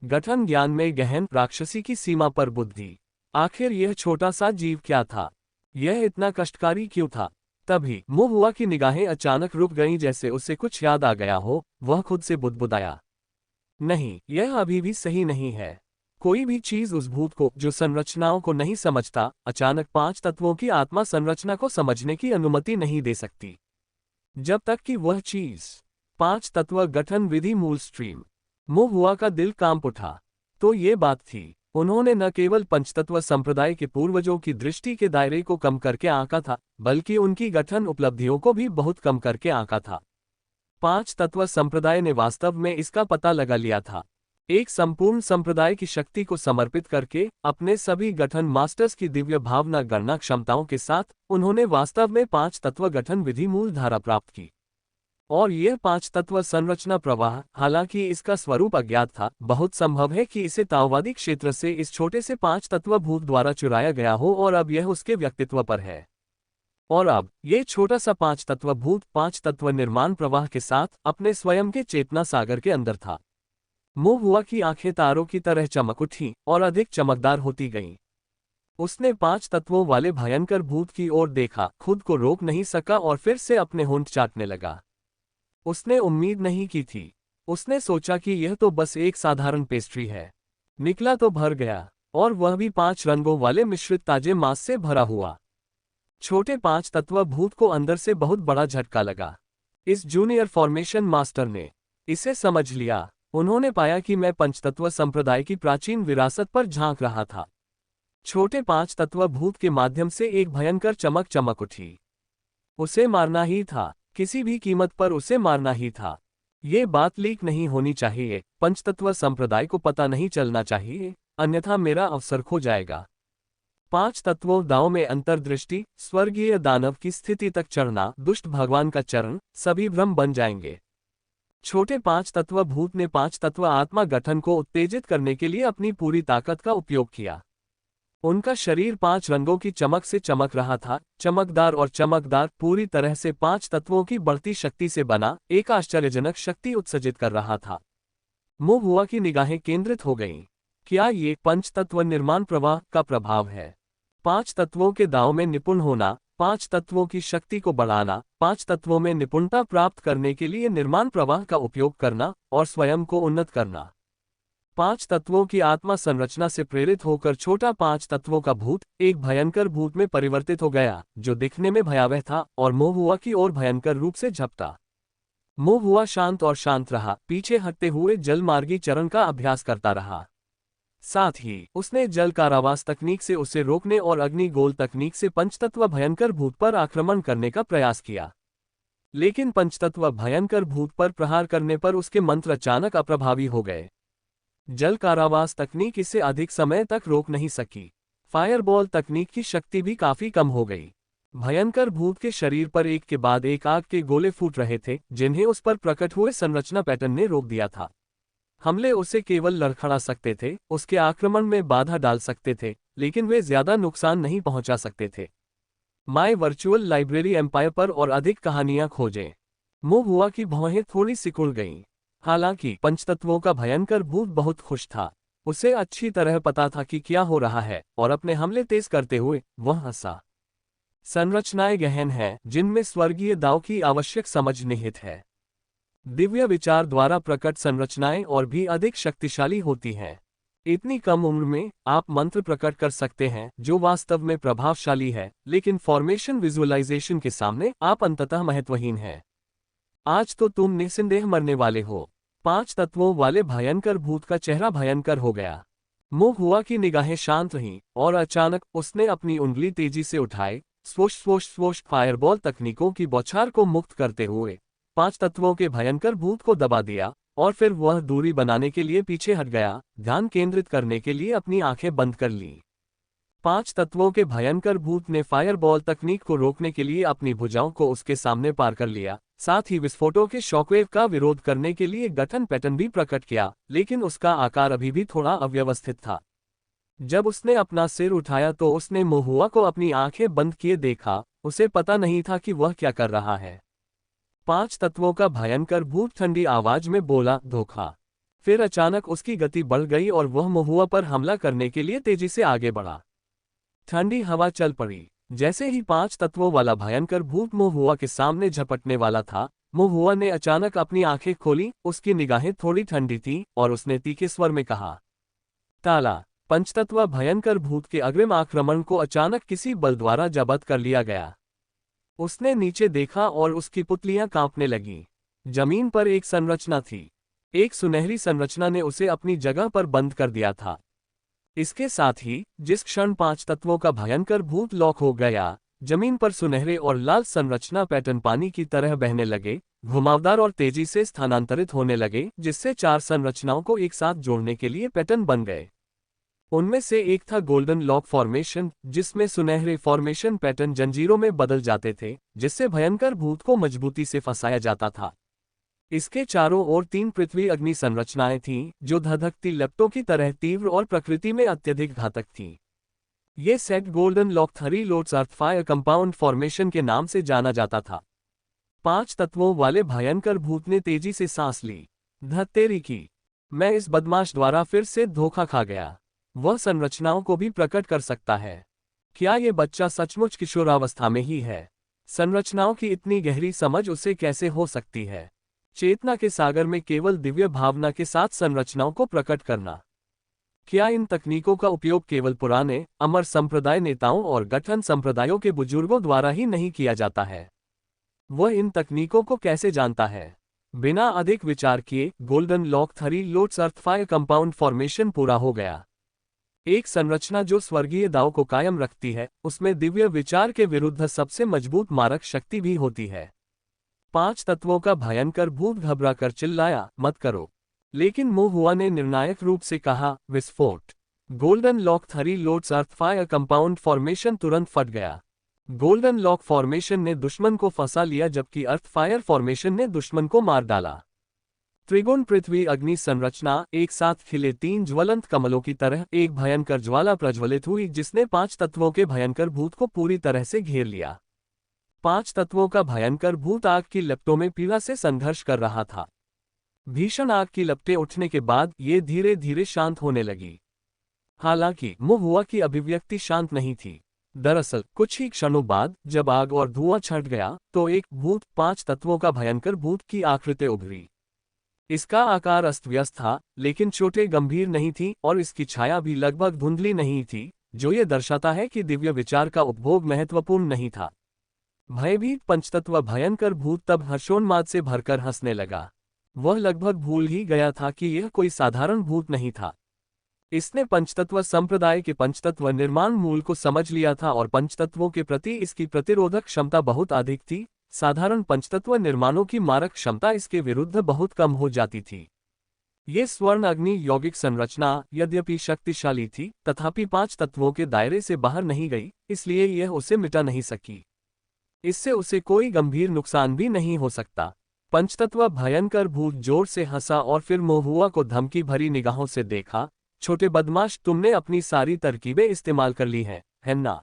गठन ज्ञान में गहन, राक्षसी की सीमा पर बुद्धि। आखिर यह छोटा सा जीव क्या था? यह इतना कष्टकारी क्यों था? तभी मुंह हुआ की निगाहें अचानक रुक गईं, जैसे उसे कुछ याद आ गया हो। वह खुद से बुदबुदाया, नहीं, यह अभी भी सही नहीं है। कोई भी चीज उस भूत को, जो संरचनाओं को नहीं समझता, अचानक 5 तत्वों की आत्मा संरचना को समझने की अनुमति नहीं दे सकती, जब तक कि वह चीज 5 तत्व गठन विधि मूल स्ट्रीम। मुंह हुआ का दिल कांप उठा। तो ये बात थी, उन्होंने न केवल पंचतत्व संप्रदाय के पूर्वजों की दृष्टि के दायरे को कम करके आंका था, बल्कि उनकी गठन उपलब्धियों को भी बहुत कम करके आंका था। 5 तत्व संप्रदाय ने वास्तव में इसका पता लगा लिया था। एक संपूर्ण संप्रदाय की शक्ति को समर्पित करके, अपने सभी गठन मास्टर्स की दिव्य भावना गणना क्षमताओं के साथ, उन्होंने वास्तव में 5 तत्व गठन विधि मूल धारा प्राप्त की। और यह 5 तत्व संरचना प्रवाह, हालांकि इसका स्वरूप अज्ञात था, बहुत संभव है कि इसे ताओवादी क्षेत्र से इस छोटे से 5 तत्व भूत द्वारा चुराया गया हो और अब यह उसके व्यक्तित्व पर है। और अब ये छोटा सा 5 तत्व भूत 5 तत्व निर्माण प्रवाह के साथ अपने स्वयं के चेतना सागर के अंदर था। मुंह हुआ की आंखें तारों की तरह चमक उठी और अधिक चमकदार होती गईं। उसने 5 तत्वों वाले भयंकर भूत की ओर देखा, खुद को रोक नहीं सका और फिर से अपने होंठ चाटने लगा। उसने उम्मीद नहीं की थी। उसने सोचा कि यह तो बस एक साधारण पेस्ट्री है। निकला तो भर गया, और वह भी 5 रंगों वाले मिश्रित ताजे मांस से भरा हुआ। छोटे 5 तत्व भूत को अंदर से बहुत बड़ा झटका लगा। इस जूनियर फॉर्मेशन मास्टर ने इसे समझ लिया। उन्होंने पाया कि मैं पंचतत्व संप्रदाय की प्राचीन विरासत पर झांक रहा था। छोटे 5 तत्व भूत के माध्यम से एक भयंकर चमक चमक उठी। उसे मारना ही था, किसी भी कीमत पर उसे मारना ही था। ये बात लीक नहीं होनी चाहिए, पंचतत्व संप्रदाय को पता नहीं चलना चाहिए, अन्यथा मेरा अवसर खो जाएगा। 5 तत्वों दांव में अंतर्दृष्टि, स्वर्गीय दानव की स्थिति तक चढ़ना, दुष्ट भगवान का चरण, सभी भ्रम बन जाएंगे। छोटे 5 तत्व भूत ने 5 तत्व आत्मा गठन को उत्तेजित करने के लिए अपनी पूरी ताकत का उपयोग किया। उनका शरीर 5 रंगों की चमक से चमक रहा था, चमकदार और चमकदार, पूरी तरह से 5 तत्वों की बढ़ती शक्ति से बना, एक आश्चर्यजनक शक्ति उत्सर्जित कर रहा था। मुंह हुआ की निगाहें केंद्रित हो गईं। क्या ये पंच तत्व निर्माण प्रवाह का प्रभाव है? 5 तत्वों के दांव में निपुण होना, पांच तत्वों की शक्ति को बढ़ाना, पांच तत्वों में निपुणता प्राप्त करने के लिए निर्माण प्रवाह का उपयोग करना और स्वयं को उन्नत करना। पांच तत्वों की आत्मा संरचना से प्रेरित होकर छोटा पांच तत्वों का भूत एक भयंकर भूत में परिवर्तित हो गया, जो दिखने में भयावह था और मोहुआ की ओर भयंकर रूप से झपटा। मोहुआ शांत और शांत रहा, पीछे हटते हुए जलमार्गी चरण का अभ्यास करता रहा। साथ ही उसने जल कारावास तकनीक से उसे रोकने और अग्निगोल तकनीक से पंचतत्व भयंकर भूत पर आक्रमण करने का प्रयास किया। लेकिन पंचतत्व भयंकर भूत पर प्रहार करने पर उसके मंत्र अचानक अप्रभावी हो गए। जल कारावास तकनीक इसे अधिक समय तक रोक नहीं सकी। फायरबॉल तकनीक की शक्ति भी काफी कम हो गई। भयंकर भूत के शरीर पर एक के बाद एक आग के गोले फूट रहे थे, जिन्हें उस पर प्रकट हुए संरचना पैटर्न ने रोक दिया था। हमले उसे केवल लड़खड़ा सकते थे, उसके आक्रमण में बाधा डाल सकते थे, लेकिन वे ज्यादा नुकसान नहीं पहुंचा सकते थे। माय वर्चुअल लाइब्रेरी एम्पायर पर और अधिक कहानियां खोजें। मोहुआ की भौहें थोड़ी सिकुड़ गईं। हालांकि पंचतत्वों का भयंकर भूत बहुत खुश था। उसे अच्छी तरह पता था कि क्या हो रहा है और अपने हमले तेज करते हुए वह हंसा। संरचनाएं गहन हैं, जिनमें स्वर्गीय दाव की आवश्यक समझ निहित है। दिव्य विचार द्वारा प्रकट संरचनाएं और भी अधिक शक्तिशाली होती हैं। इतनी कम उम्र में आप मंत्र प्रकट कर सकते हैं जो वास्तव में प्रभावशाली है, लेकिन फॉर्मेशन विजुअलाइजेशन के सामने आप अंततः महत्वहीन हैं। आज तो तुम निस्संदेह मरने वाले हो। पांच तत्वों वाले भयंकर भूत का चेहरा भयंकर हो गया। मोहुआ की निगाहें शांत रहीं और अचानक उसने अपनी उंगली तेजी से उठाए, स्वोश स्वोश स्वोश फायरबॉल तकनीकों की बौछार को मुक्त करते हुए पांच तत्वों के भयंकर भूत को दबा दिया और फिर वह दूरी बनाने के लिए पीछे हट गया, ध्यान केंद्रित करने के लिए अपनी आंखें बंद कर लीं। पांच तत्वों के भयंकर भूत ने फायरबॉल तकनीक को रोकने के लिए अपनी भुजाओं को उसके सामने पार कर लिया, साथ ही विस्फोटों के शॉकवेव का विरोध करने के लिए गठन पैटर्न भी प्रकट किया, लेकिन उसका आकार अभी भी थोड़ा अव्यवस्थित था। जब उसने अपना सिर उठाया तो उसने मोहुआ को अपनी आंखें बंद किए देखा। उसे पता नहीं था कि वह क्या कर रहा है। पांच तत्वों का भयंकर भूत ठंडी आवाज में बोला, धोखा। फिर अचानक उसकी गति बढ़ गई और वह मोहुआ पर हमला करने के लिए तेजी से आगे बढ़ा। ठंडी हवा चल पड़ी। जैसे ही पांच तत्वों वाला भयंकर भूत मोहुआ के सामने झपटने वाला था, मोहुआ ने अचानक अपनी आंखें खोली। उसकी निगाहें थोड़ी ठंडी थीं और उसने तीखे स्वर में कहा, ताला। पंचतत्व भयंकर भूत के अग्रिम आक्रमण को अचानक किसी बल द्वारा जब्त कर लिया गया। उसने नीचे देखा और उसकी पुतलियां कांपने लगीं। जमीन पर एक संरचना थी। एक सुनहरी संरचना ने उसे अपनी जगह पर बंद कर दिया था। इसके साथ ही जिस क्षण पांच तत्वों का भयंकर भूत लॉक हो गया, जमीन पर सुनहरे और लाल संरचना पैटर्न पानी की तरह बहने लगे, घुमावदार और तेजी से स्थानांतरित होने लगे, जिससे चार संरचनाओं को एक साथ जोड़ने के लिए पैटर्न बन गए। उनमें से एक था गोल्डन लॉक फॉर्मेशन, जिसमें सुनहरे फॉर्मेशन पैटर्न जंजीरों में बदल जाते थे, जिससे भयंकर भूत को मजबूती से फंसाया जाता था। इसके चारों ओर तीन पृथ्वी अग्नि संरचनाएं थीं, जो धधकती लपटों की तरह तीव्र और प्रकृति में अत्यधिक घातक थीं। ये set golden lock three loads earth fire compound formation के नाम से जाना जाता था। पांच तत्वों वाले भयंकर भूत ने तेजी से सांस ली। धत्तेरी की, मैं इस बदमाश द्वारा फिर से धोखा खा गया। वह संरचनाओं को भी प्रकट कर सकता है। क्या ये बच्चा सचमुच किशोरावस्था में ही है? संरचनाओं की इतनी गहरी समझ उसे कैसे हो सकती है? चेतना के सागर में केवल दिव्य भावना के साथ संरचनाओं को प्रकट करना। क्या इन तकनीकों का उपयोग केवल पुराने अमर संप्रदाय नेताओं और गठन संप्रदायों के बुजुर्गों द्वारा ही नहीं किया जाता है? वह इन तकनीकों को कैसे जानता है? बिना अधिक विचार किए golden lock three loads earth fire compound formation पूरा हो गया। एक संरचना जो स्वर्गीय दाव को कायम रखती है, उसमें दिव्य विचार के विरुद्ध सबसे मजबूत मारक शक्ति भी होती है। पांच तत्वों का भयंकर भूत घबराकर चिल्लाया, मत करो। लेकिन मोहुआ ने निर्णायक रूप से कहा, विस्फोट। Golden lock three loads earth fire compound formation तुरंत फट गया। गोल्डन लॉक फॉर्मेशन ने दुश्मन को फंसा लिया, जबकि अर्थ फायर फॉर्मेशन ने दुश्मन को मार डाला। त्रिगुण पृथ्वी अग्नि संरचना एक साथ खिले तीन ज्वलंत कमलों की तरह एक भयंकर ज्वाला प्रज्वलित हुई, जिसने पांच तत्वों के भयंकर भूत को पूरी तरह से घेर लिया। पांच तत्वों का भयंकर भूत आग की लपटों में पीड़ा से संघर्ष कर रहा था। भीषण आग की लपटें उठने के बाद ये धीरे धीरे शांत होने लगी। हालांकि मोहुआ की अभिव्यक्ति शांत नहीं थी। दरअसल कुछ ही क्षणों बाद जब आग और धुआं छट गया तो एक भूत 5 तत्वों का भयंकर भूत की आकृति उभरी। इसका आकार अस्त व्यस्त था, लेकिन चोटें गंभीर नहीं थीं और इसकी छाया भी लगभग धुंधली नहीं थी, जो ये दर्शाता है कि दिव्य विचार का उपभोग महत्वपूर्ण नहीं था। भयभीत पंचतत्व भयंकर भूत तब हर्षोन्माद से भरकर हंसने लगा। वह लगभग भूल ही गया था कि यह कोई साधारण भूत नहीं था। इसने पंचतत्व संप्रदाय के पंचतत्व निर्माण मूल को समझ लिया था और पंचतत्वों के प्रति इसकी प्रतिरोधक क्षमता बहुत अधिक थी। साधारण पंचतत्व निर्माणों की मारक क्षमता इसके विरुद्ध बहुत कम हो जाती थी। ये स्वर्ण अग्नि यौगिक संरचना यद्यपि शक्तिशाली थी, तथापि 5 तत्वों के दायरे से बाहर नहीं गई, इसलिए यह उसे मिटा नहीं सकी। इससे उसे कोई गंभीर नुकसान भी नहीं हो सकता। पंचतत्व भयंकर भूत जोर से हंसा और फिर महुआ को धमकी भरी निगाहों से देखा। छोटे बदमाश, तुमने अपनी सारी तरकीबें इस्तेमाल कर ली हैं, है ना?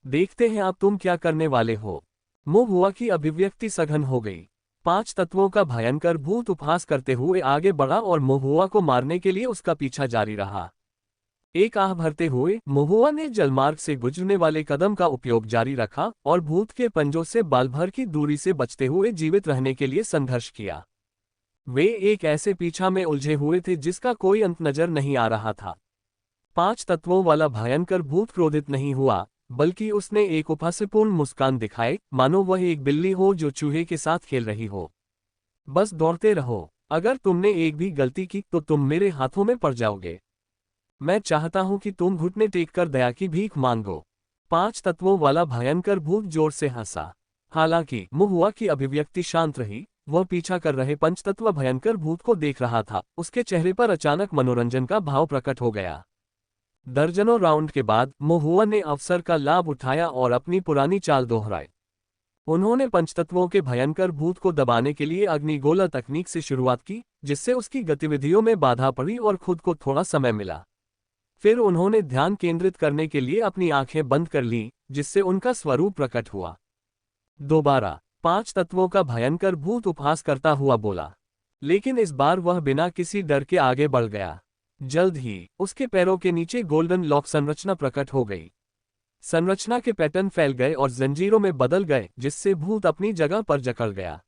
देखते हैं अब तुम क्या करने वाले हो। महुआ की अभिव्यक्ति सघन हो गई। 5 तत्वों का भयंकर भूत उपहास करते हुए आगे बढ़ा और महुआ को मारने के लिए उसका पीछा जारी रहा। एक आह भरते हुए महुआ ने जलमार्ग से गुजरने वाले कदम का उपयोग जारी रखा और भूत के पंजों से बाल भर की दूरी से बचते हुए जीवित रहने के लिए संघर्ष किया। वे एक ऐसे पीछा में उलझे हुए थे जिसका कोई अंत नजर नहीं आ रहा था। 5 तत्वों वाला भयंकर भूत क्रोधित नहीं हुआ, बल्कि उसने एक उपहासपूर्ण मुस्कान दिखाई, मानो वह एक बिल्ली हो जो चूहे के साथ खेल रही हो। बस दौड़ते रहो, अगर तुमने एक भी गलती की तो तुम मेरे हाथों में पड़ जाओगे। मैं चाहता हूं कि तुम घुटने टेककर दया की भीख मांगो। 5 तत्वों वाला भयंकर भूत जोर से हंसा। हालांकि महुआ की अभिव्यक्ति शांत रही। वह पीछा कर रहे पंचतत्व भयंकर भूत को देख रहा था। उसके चेहरे पर अचानक मनोरंजन का भाव प्रकट हो गया। दर्जनों राउंड के बाद महुआ ने अवसर का लाभ उठाया और अपनी पुरानी चाल दोहराई। उन्होंने पंचतत्वों के भयंकर भूत को दबाने के लिए अग्निगोला तकनीक से शुरुआत की, जिससे उसकी गतिविधियों में बाधा पड़ी और खुद को थोड़ा समय मिला। फिर उन्होंने ध्यान केंद्रित करने के लिए अपनी आंखें बंद कर लीं, जिससे उनका स्वरूप प्रकट हुआ। दोबारा 5 तत्वों का भयंकर भूत उपहास करता हुआ बोला, लेकिन इस बार वह बिना किसी डर के आगे बढ़ गया। जल्द ही उसके पैरों के नीचे गोल्डन लॉक संरचना प्रकट हो गई। संरचना के पैटर्न फैल गए और जंजीरों में बदल गए, जिससे भूत अपनी जगह पर जकड़ गया।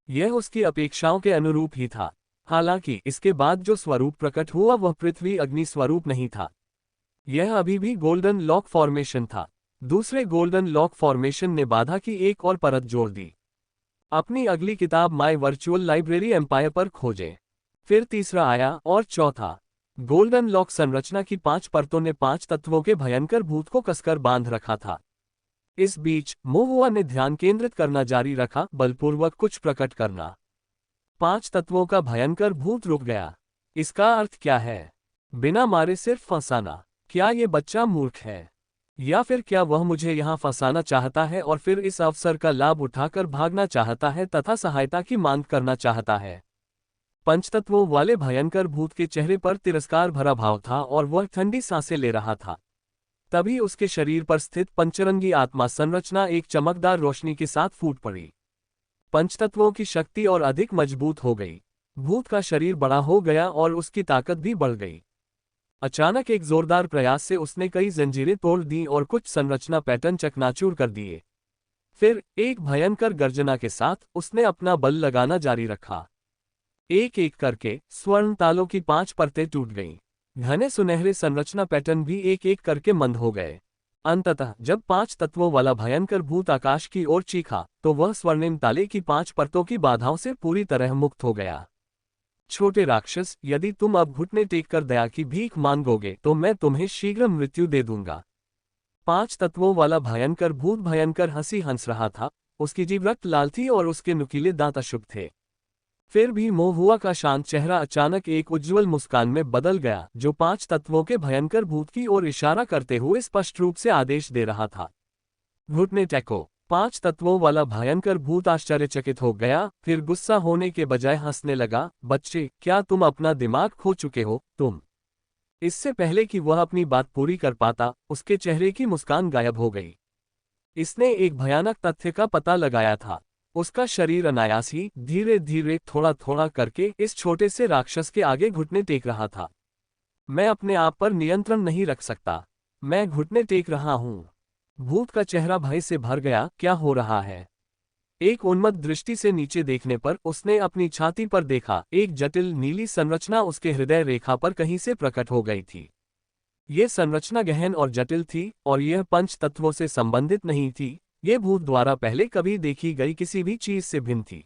यह उसकी अपेक्षाओं के अनुरूप ही था। हालांकि इसके बाद जो स्वरूप प्रकट हुआ वह पृथ्वी अग्नि स्वरूप नहीं था। यह अभी भी गोल्डन लॉक फॉर्मेशन था। दूसरे गोल्डन लॉक फॉर्मेशन ने बाधा की एक और परत जोड़ दी। अपनी अगली किताब माय वर्चुअल लाइब्रेरी एम्पायर पर खोजें। फिर तीसरा आया और चौथा। गोल्डन लॉक संरचना की 5 परतों ने 5 तत्वों के भयंकर भूत को कसकर बांध रखा था। इस बीच महुआ ने ध्यान केंद्रित करना जारी रखा, बलपूर्वक कुछ प्रकट करना। 5 तत्वों का भयंकर भूत रुक गया। इसका अर्थ क्या है? बिना मारे सिर्फ फंसाना। क्या ये बच्चा मूर्ख है, या फिर क्या वह मुझे यहाँ फंसाना चाहता है और फिर इस अवसर का लाभ उठाकर भागना चाहता है तथा सहायता की मांग करना चाहता है? पंचतत्वों वाले भयंकर भूत के चेहरे पर तिरस्कार भरा भाव था और वह ठंडी सांसें ले रहा था। तभी उसके शरीर पर स्थित पंचरंगी आत्मा संरचना एक चमकदार रोशनी के साथ फूट पड़ी। पंचतत्वों की शक्ति और अधिक मजबूत हो गई। भूत का शरीर बड़ा हो गया और उसकी ताकत भी बढ़ गई। अचानक एक जोरदार प्रयास से उसने कई जंजीरें तोड़ दी और कुछ संरचना पैटर्न चकनाचूर कर दिए। फिर एक भयंकर गर्जना के साथ उसने अपना बल लगाना जारी रखा। एक एक करके स्वर्ण तालों की 5 परतें टूट गईं। घने सुनहरे संरचना पैटर्न भी एक एक करके मंद हो गए। अंततः जब 5 तत्वों वाला भयंकर भूत आकाश की ओर चीखा तो वह स्वर्णिम ताले की 5 परतों की बाधाओं से पूरी तरह मुक्त हो गया। छोटे राक्षस, यदि तुम अब घुटने टेककर दया की भीख मांगोगे तो मैं तुम्हें शीघ्र मृत्यु दे दूंगा। 5 तत्वों वाला भयंकर भूत भयंकर हंसी हंस रहा था। उसकी जीभ रक्त लाल थी और उसके नुकीले दांत अशुभ थे। फिर भी महुआ का शांत चेहरा अचानक एक उज्ज्वल मुस्कान में बदल गया, जो 5 तत्वों के भयंकर भूत की ओर इशारा करते हुए स्पष्ट रूप से आदेश दे रहा था। घुटने टेको। 5 तत्वों वाला भयंकर भूत आश्चर्यचकित हो गया, फिर गुस्सा होने के बजाय हंसने लगा। बच्चे, क्या तुम अपना दिमाग खो चुके हो? तुम। इससे पहले कि वह अपनी बात पूरी कर पाता, उसके चेहरे की मुस्कान गायब हो गई। इसने एक भयानक तथ्य का पता लगाया था। उसका शरीर अनायास ही धीरे धीरे थोड़ा थोड़ा करके इस छोटे से राक्षस के आगे घुटने टेक रहा था। मैं अपने आप पर नियंत्रण नहीं रख सकता। मैं घुटने टेक रहा हूं। भूत का चेहरा भय से भर गया। क्या हो रहा है? एक उन्मत्त दृष्टि से नीचे देखने पर उसने अपनी छाती पर देखा। एक जटिल नीली संरचना उसके हृदय रेखा पर कहीं से प्रकट हो गई थी। ये संरचना गहन और जटिल थी और यह पंच तत्वों से संबंधित नहीं थी। ये भूत द्वारा पहले कभी देखी गई किसी भी चीज से भिन्न थी।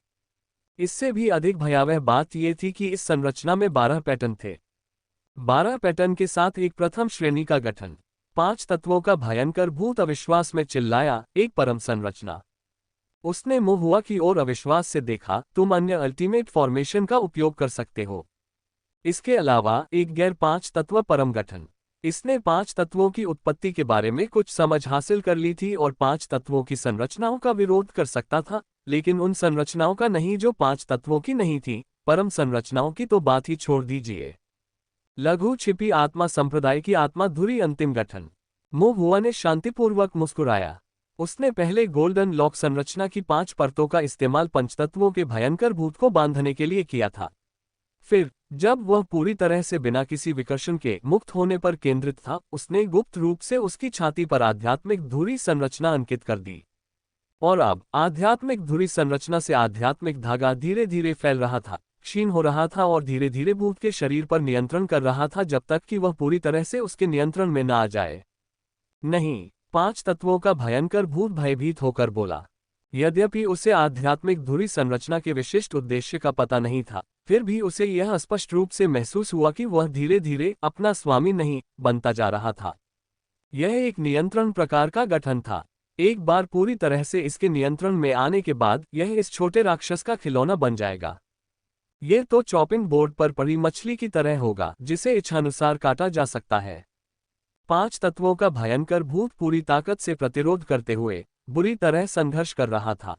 इससे भी अधिक भयावह बात यह थी कि इस संरचना में 12 पैटर्न थे। 12 पैटर्न के साथ एक प्रथम श्रेणी का गठन। 5 तत्वों का भयंकर भूत अविश्वास में चिल्लाया, एक परम संरचना। उसने महुआ की ओर अविश्वास से देखा। तुम अन्य अल्टीमेट फॉर्मेशन का उपयोग कर सकते हो। इसके अलावा एक गैर 5 तत्व परम गठन। इसने 5 तत्वों की उत्पत्ति के बारे में कुछ समझ हासिल कर ली थी और 5 तत्वों की संरचनाओं का विरोध कर सकता था, लेकिन उन संरचनाओं का नहीं जो 5 तत्वों की नहीं थी। परम संरचनाओं की तो बात ही छोड़ दीजिए। लघु छिपी आत्मा संप्रदाय की आत्मा धुरी अंतिम गठन। महुआ ने शांतिपूर्वक मुस्कुराया। उसने पहले गोल्डन लॉक संरचना की 5 परतों का इस्तेमाल पंचतत्वों के भयंकर भूत को बांधने के लिए किया था। फिर जब वह पूरी तरह से बिना किसी विकर्षण के मुक्त होने पर केंद्रित था, उसने गुप्त रूप से उसकी छाती पर आध्यात्मिक धुरी संरचना अंकित कर दी। और अब आध्यात्मिक धुरी संरचना से आध्यात्मिक धागा धीरे धीरे फैल रहा था, क्षीण हो रहा था और धीरे धीरे भूत के शरीर पर नियंत्रण कर रहा था जब तक कि वह पूरी तरह से उसके नियंत्रण में न आ जाए। नहीं, 5 तत्वों का भयंकर भूत भयभीत होकर बोला। यद्यपि उसे आध्यात्मिक धुरी संरचना के विशिष्ट उद्देश्य का पता नहीं था, फिर भी उसे यह स्पष्ट रूप से महसूस हुआ कि वह धीरे धीरे अपना स्वामी नहीं बनता जा रहा था। यह एक नियंत्रण प्रकार का गठन था। एक बार पूरी तरह से इसके नियंत्रण में आने के बाद यह इस छोटे राक्षस का खिलौना बन जाएगा। यह तो चॉपिंग बोर्ड पर पड़ी मछली की तरह होगा जिसे इच्छानुसार काटा जा सकता है। 5 तत्वों का भयंकर भूत पूरी ताकत से प्रतिरोध करते हुए बुरी तरह संघर्ष कर रहा था।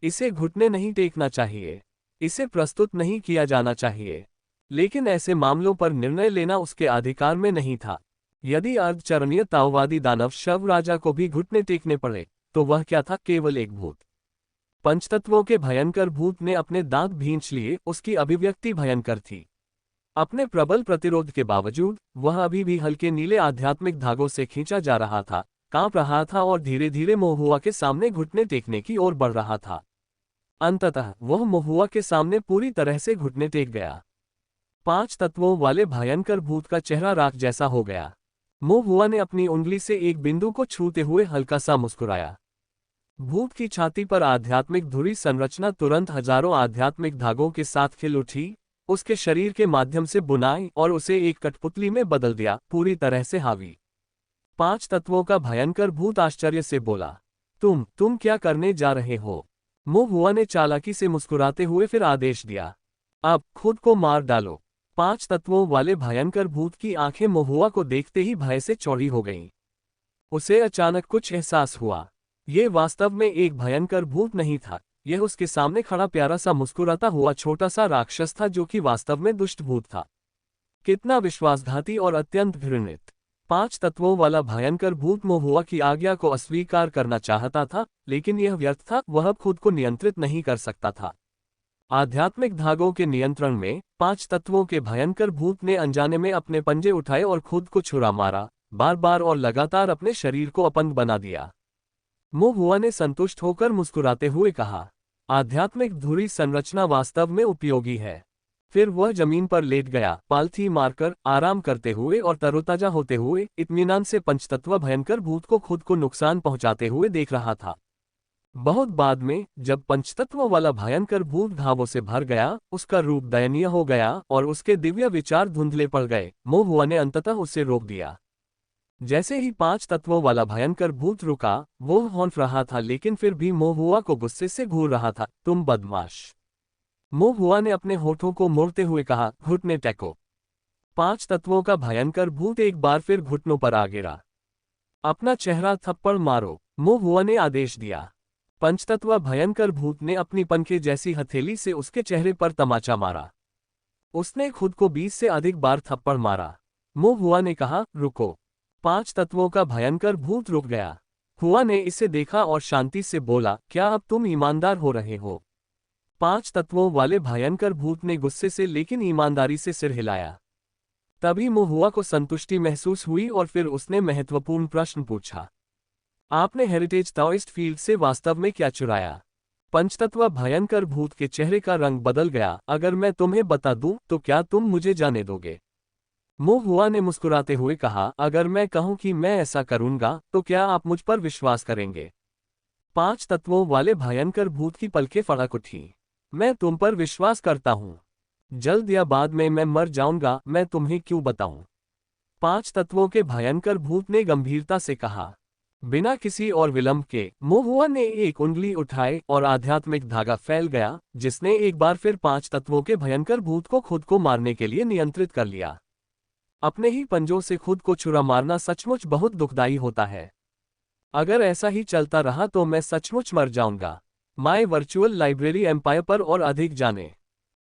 इसे घुटने नहीं टेकना चाहिए, इसे प्रस्तुत नहीं किया जाना चाहिए, लेकिन ऐसे मामलों पर निर्णय लेना उसके अधिकार में नहीं था। यदि अर्धचरणीय ताओवादी दानव शव राजा को भी घुटने टेकने पड़े तो वह क्या था, केवल एक भूत। पंचतत्वों के भयंकर भूत ने अपने दांत भींच लिए। उसकी अभिव्यक्ति भयंकर थी। अपने प्रबल प्रतिरोध के बावजूद वह अभी भी हल्के नीले आध्यात्मिक धागों से खींचा जा रहा था, कांप रहा था और धीरे धीरे महुआ के सामने घुटने टेकने की ओर बढ़ रहा था। अंततः वह महुआ के सामने पूरी तरह से घुटने टेक गया। 5 तत्वों वाले भयंकर भूत का चेहरा राख जैसा हो गया। महुआ ने अपनी उंगली से एक बिंदु को छूते हुए हल्का सा मुस्कुराया। भूत की छाती पर आध्यात्मिक धुरी संरचना तुरंत हजारों आध्यात्मिक धागों के साथ खिल उठी, उसके शरीर के माध्यम से बुनाई और उसे एक कठपुतली में बदल दिया, पूरी तरह से हावी। 5 तत्वों का भयंकर भूत आश्चर्य से बोला, तुम क्या करने जा रहे हो? महुआ ने चालाकी से मुस्कुराते हुए फिर आदेश दिया, अब खुद को मार डालो। 5 तत्वों वाले भयंकर भूत की आंखें महुआ को देखते ही भय से चौड़ी हो गईं। उसे अचानक कुछ एहसास हुआ। ये वास्तव में एक भयंकर भूत नहीं था, यह उसके सामने खड़ा प्यारा सा मुस्कुराता हुआ छोटा सा राक्षस था जो कि वास्तव में दुष्ट भूत था। कितना विश्वासघाती और अत्यंत घृणित। 5 तत्वों वाला भयंकर भूत महुआ की आज्ञा को अस्वीकार करना चाहता था, लेकिन यह व्यर्थ था, वह खुद को नियंत्रित नहीं कर सकता था। आध्यात्मिक धागों के नियंत्रण में 5 तत्वों के भयंकर भूत ने अनजाने में अपने पंजे उठाए और खुद को छुरा मारा, बार बार और लगातार अपने शरीर को अपंग बना दिया। महुआ ने संतुष्ट होकर मुस्कुराते हुए कहा, आध्यात्मिक धुरी संरचना वास्तव में उपयोगी है। फिर वह जमीन पर लेट गया, पालथी मारकर आराम करते हुए और तरोताजा होते हुए इत्मीनान से पंचतत्व भयंकर भूत को खुद को नुकसान पहुंचाते हुए देख रहा था। बहुत बाद में जब पंचतत्व वाला भयंकर भूत घावों से भर गया, उसका रूप दयनीय हो गया और उसके दिव्य विचार धुंधले पड़ गए, महुआ ने अंततः उसे रोक दिया। जैसे ही 5 तत्वों वाला भयंकर भूत रुका, वो हौंफ रहा था लेकिन फिर भी महुआ को गुस्से से घूर रहा था, तुम बदमाश। महुआ ने अपने होठों को मोड़ते हुए कहा, घुटने टेको। 5 तत्वों का भयंकर भूत एक बार फिर घुटनों पर आ गिरा। अपना चेहरा थप्पड़ मारो, महुआ ने आदेश दिया। पंचतत्व भयंकर भूत ने अपनी पंखे जैसी हथेली से उसके चेहरे पर तमाचा मारा। उसने खुद को 20 से अधिक बार थप्पड़ मारा। महुआ ने कहा, रुको। 5 तत्वों का भयंकर भूत रुक गया। हुआ ने इसे देखा और शांति से बोला, क्या अब तुम ईमानदार हो रहे हो? 5 तत्वों वाले भयंकर भूत ने गुस्से से लेकिन ईमानदारी से सिर हिलाया। तभी महुआ को संतुष्टि महसूस हुई और फिर उसने महत्वपूर्ण प्रश्न पूछा, आपने हेरिटेज ताओइस्ट फील्ड से वास्तव में क्या चुराया? पंचतत्व भयंकर भूत के चेहरे का रंग बदल गया। अगर मैं तुम्हें बता दूं तो क्या तुम मुझे जाने दोगे? मो हुआ ने मुस्कुराते हुए कहा, अगर मैं कहूं कि मैं ऐसा करूंगा तो क्या आप मुझ पर विश्वास करेंगे? पांच तत्वों वाले भयंकर भूत की पलकें फड़क उठी। मैं तुम पर विश्वास करता हूं। जल्द या बाद में मैं मर जाऊंगा, मैं तुम्हें क्यों बताऊं? पांच तत्वों के भयंकर भूत ने गंभीरता से कहा। बिना किसी और विलंब के मोहुआ ने एक उंगली उठाई और आध्यात्मिक धागा फैल गया, जिसने एक बार फिर पांच तत्वों के भयंकर भूत को खुद को मारने के लिए नियंत्रित कर लिया। अपने ही पंजों से खुद को छुरा मारना सचमुच बहुत दुखदाई होता है। अगर ऐसा ही चलता रहा तो मैं सचमुच मर जाऊंगा। माय वर्चुअल लाइब्रेरी एम्पायर पर और अधिक जाने।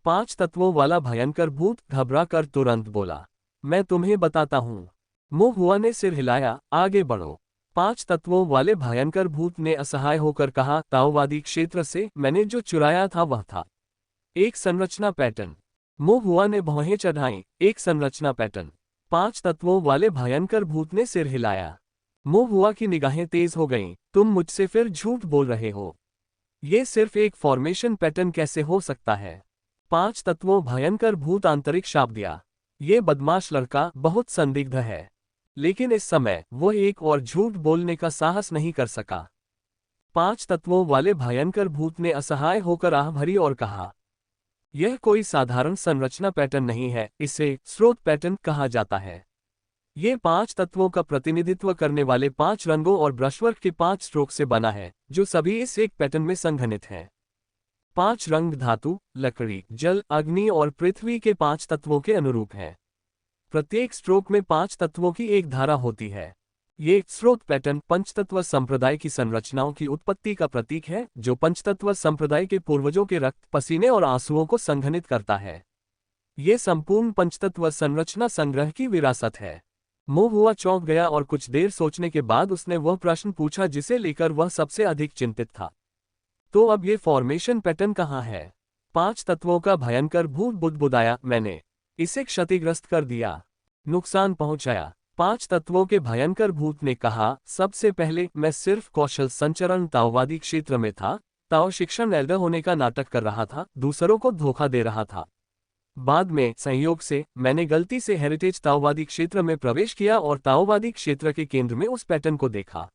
पांच तत्वों वाला भयंकर भूत घबरा कर तुरंत बोला, मैं तुम्हें बताता हूं। मोहुआ ने सिर हिलाया, आगे बढ़ो। पांच तत्वों वाले भयंकर भूत ने असहाय होकर कहा, ताओवादी क्षेत्र से मैंने जो चुराया था वह था एक संरचना पैटर्न। मोहुआ ने भौहें चढ़ाई, एक संरचना पैटर्न। पांच तत्वों वाले भयंकर भूत ने सिर हिलाया। मोहुआ की निगाहें तेज हो गईं, तुम मुझसे फिर झूठ बोल रहे हो। ये सिर्फ एक फॉर्मेशन पैटर्न कैसे हो सकता है? पांच तत्वों भयंकर भूत आंतरिक शाप दिया। ये बदमाश लड़का बहुत संदिग्ध है। लेकिन इस समय वो एक और झूठ बोलने का साहस नहीं कर सका। पांच तत्वों वाले भयंकर भूत ने असहाय होकर आह भरी और कहा, यह कोई साधारण संरचना पैटर्न नहीं है, इसे स्रोत पैटर्न कहा जाता है। ये पांच तत्वों का प्रतिनिधित्व करने वाले पांच रंगों और ब्रशवर्क के पांच स्ट्रोक से बना है, जो सभी इस एक पैटर्न में संघनित हैं। पांच रंग धातु, लकड़ी, जल, अग्नि और पृथ्वी के पांच तत्वों के अनुरूप हैं। प्रत्येक स्ट्रोक में पांच तत्वों की एक धारा होती है। ये स्रोत पैटर्न पंचतत्व संप्रदाय की संरचनाओं की उत्पत्ति का प्रतीक है, जो पंचतत्व संप्रदाय के पूर्वजों के रक्त, पसीने और आंसुओं को संघनित करता है। ये संपूर्ण पंचतत्व संरचना संग्रह की विरासत है। मोहुआ चौंक गया और कुछ देर सोचने के बाद उसने वह प्रश्न पूछा जिसे लेकर वह सबसे अधिक चिंतित था। तो अब ये फॉर्मेशन पैटर्न कहाँ है? पांच तत्वों का भयंकर भूत बुदबुदाया, मैंने इसे क्षतिग्रस्त कर दिया, नुकसान पहुंचाया। पांच तत्वों के भयंकर भूत ने कहा, सबसे पहले मैं सिर्फ कौशल संचरण ताओवादी क्षेत्र में था, ताओ शिक्षण एल्डर होने का नाटक कर रहा था, दूसरों को धोखा दे रहा था। बाद में संयोग से मैंने गलती से हेरिटेज ताओवादी क्षेत्र में प्रवेश किया और ताओवादी क्षेत्र के केंद्र में उस पैटर्न को देखा।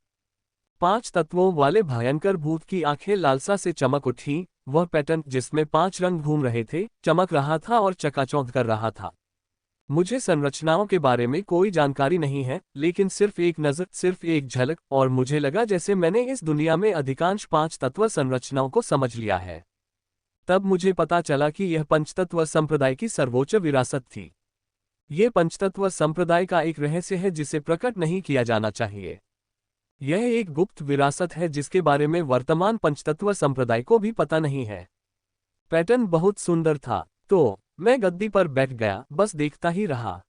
पांच तत्वों वाले भयंकर भूत की आंखें लालसा से चमक उठी। वह पैटर्न जिसमें पांच रंग घूम रहे थे, चमक रहा था और चकाचौंध कर रहा था। मुझे संरचनाओं के बारे में कोई जानकारी नहीं है, लेकिन सिर्फ एक नज़र, सिर्फ एक झलक, और मुझे लगा जैसे मैंने इस दुनिया में अधिकांश पांच तत्व संरचनाओं को समझ लिया है। तब मुझे पता चला कि यह पंचतत्व संप्रदाय की सर्वोच्च विरासत थी। यह पंचतत्व संप्रदाय का एक रहस्य है जिसे प्रकट नहीं किया जाना चाहिए। यह एक गुप्त विरासत है जिसके बारे में वर्तमान पंचतत्व संप्रदाय को भी पता नहीं है। पैटर्न बहुत सुंदर था, तो मैं गद्दी पर बैठ गया, बस देखता ही रहा।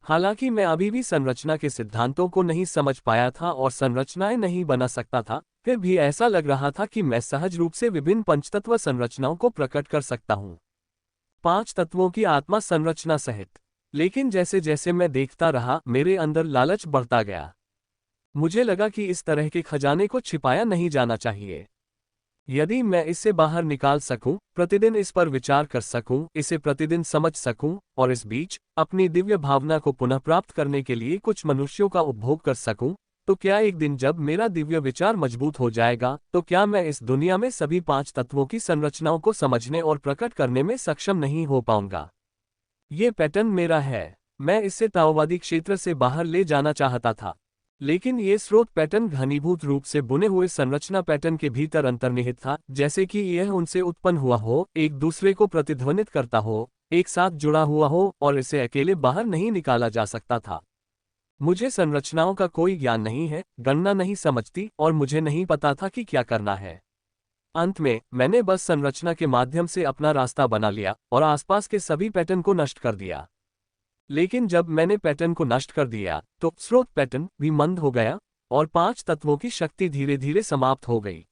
हालांकि मैं अभी भी संरचना के सिद्धांतों को नहीं समझ पाया था और संरचनाएं नहीं बना सकता था, फिर भी ऐसा लग रहा था कि मैं सहज रूप से विभिन्न पंचतत्व संरचनाओं को प्रकट कर सकता हूं, पांच तत्वों की आत्मा संरचना सहित। लेकिन जैसे जैसे मैं देखता रहा, मेरे अंदर लालच बढ़ता गया। मुझे लगा कि इस तरह के खजाने को छिपाया नहीं जाना चाहिए। यदि मैं इससे बाहर निकाल सकूं, प्रतिदिन इस पर विचार कर सकूं, इसे प्रतिदिन समझ सकूं, और इस बीच अपनी दिव्य भावना को पुनः प्राप्त करने के लिए कुछ मनुष्यों का उपभोग कर सकूं, तो क्या एक दिन जब मेरा दिव्य विचार मजबूत हो जाएगा, तो क्या मैं इस दुनिया में सभी पांच तत्वों की संरचनाओं को समझने और प्रकट करने में सक्षम नहीं हो पाऊंगा? ये पैटर्न मेरा है। मैं इसे ताओवादी क्षेत्र से बाहर ले जाना चाहता था, लेकिन ये स्रोत पैटर्न घनीभूत रूप से बुने हुए संरचना पैटर्न के भीतर अंतर्निहित था, जैसे कि यह उनसे उत्पन्न हुआ हो, एक दूसरे को प्रतिध्वनित करता हो, एक साथ जुड़ा हुआ हो, और इसे अकेले बाहर नहीं निकाला जा सकता था। मुझे संरचनाओं का कोई ज्ञान नहीं है, गणना नहीं समझती, और मुझे नहीं पता था कि क्या करना है। अंत में मैंने बस संरचना के माध्यम से अपना रास्ता बना लिया और आसपास के सभी पैटर्न को नष्ट कर दिया। लेकिन जब मैंने पैटर्न को नष्ट कर दिया, तो स्रोत पैटर्न भी मंद हो गया और पांच तत्वों की शक्ति धीरे धीरे समाप्त हो गई।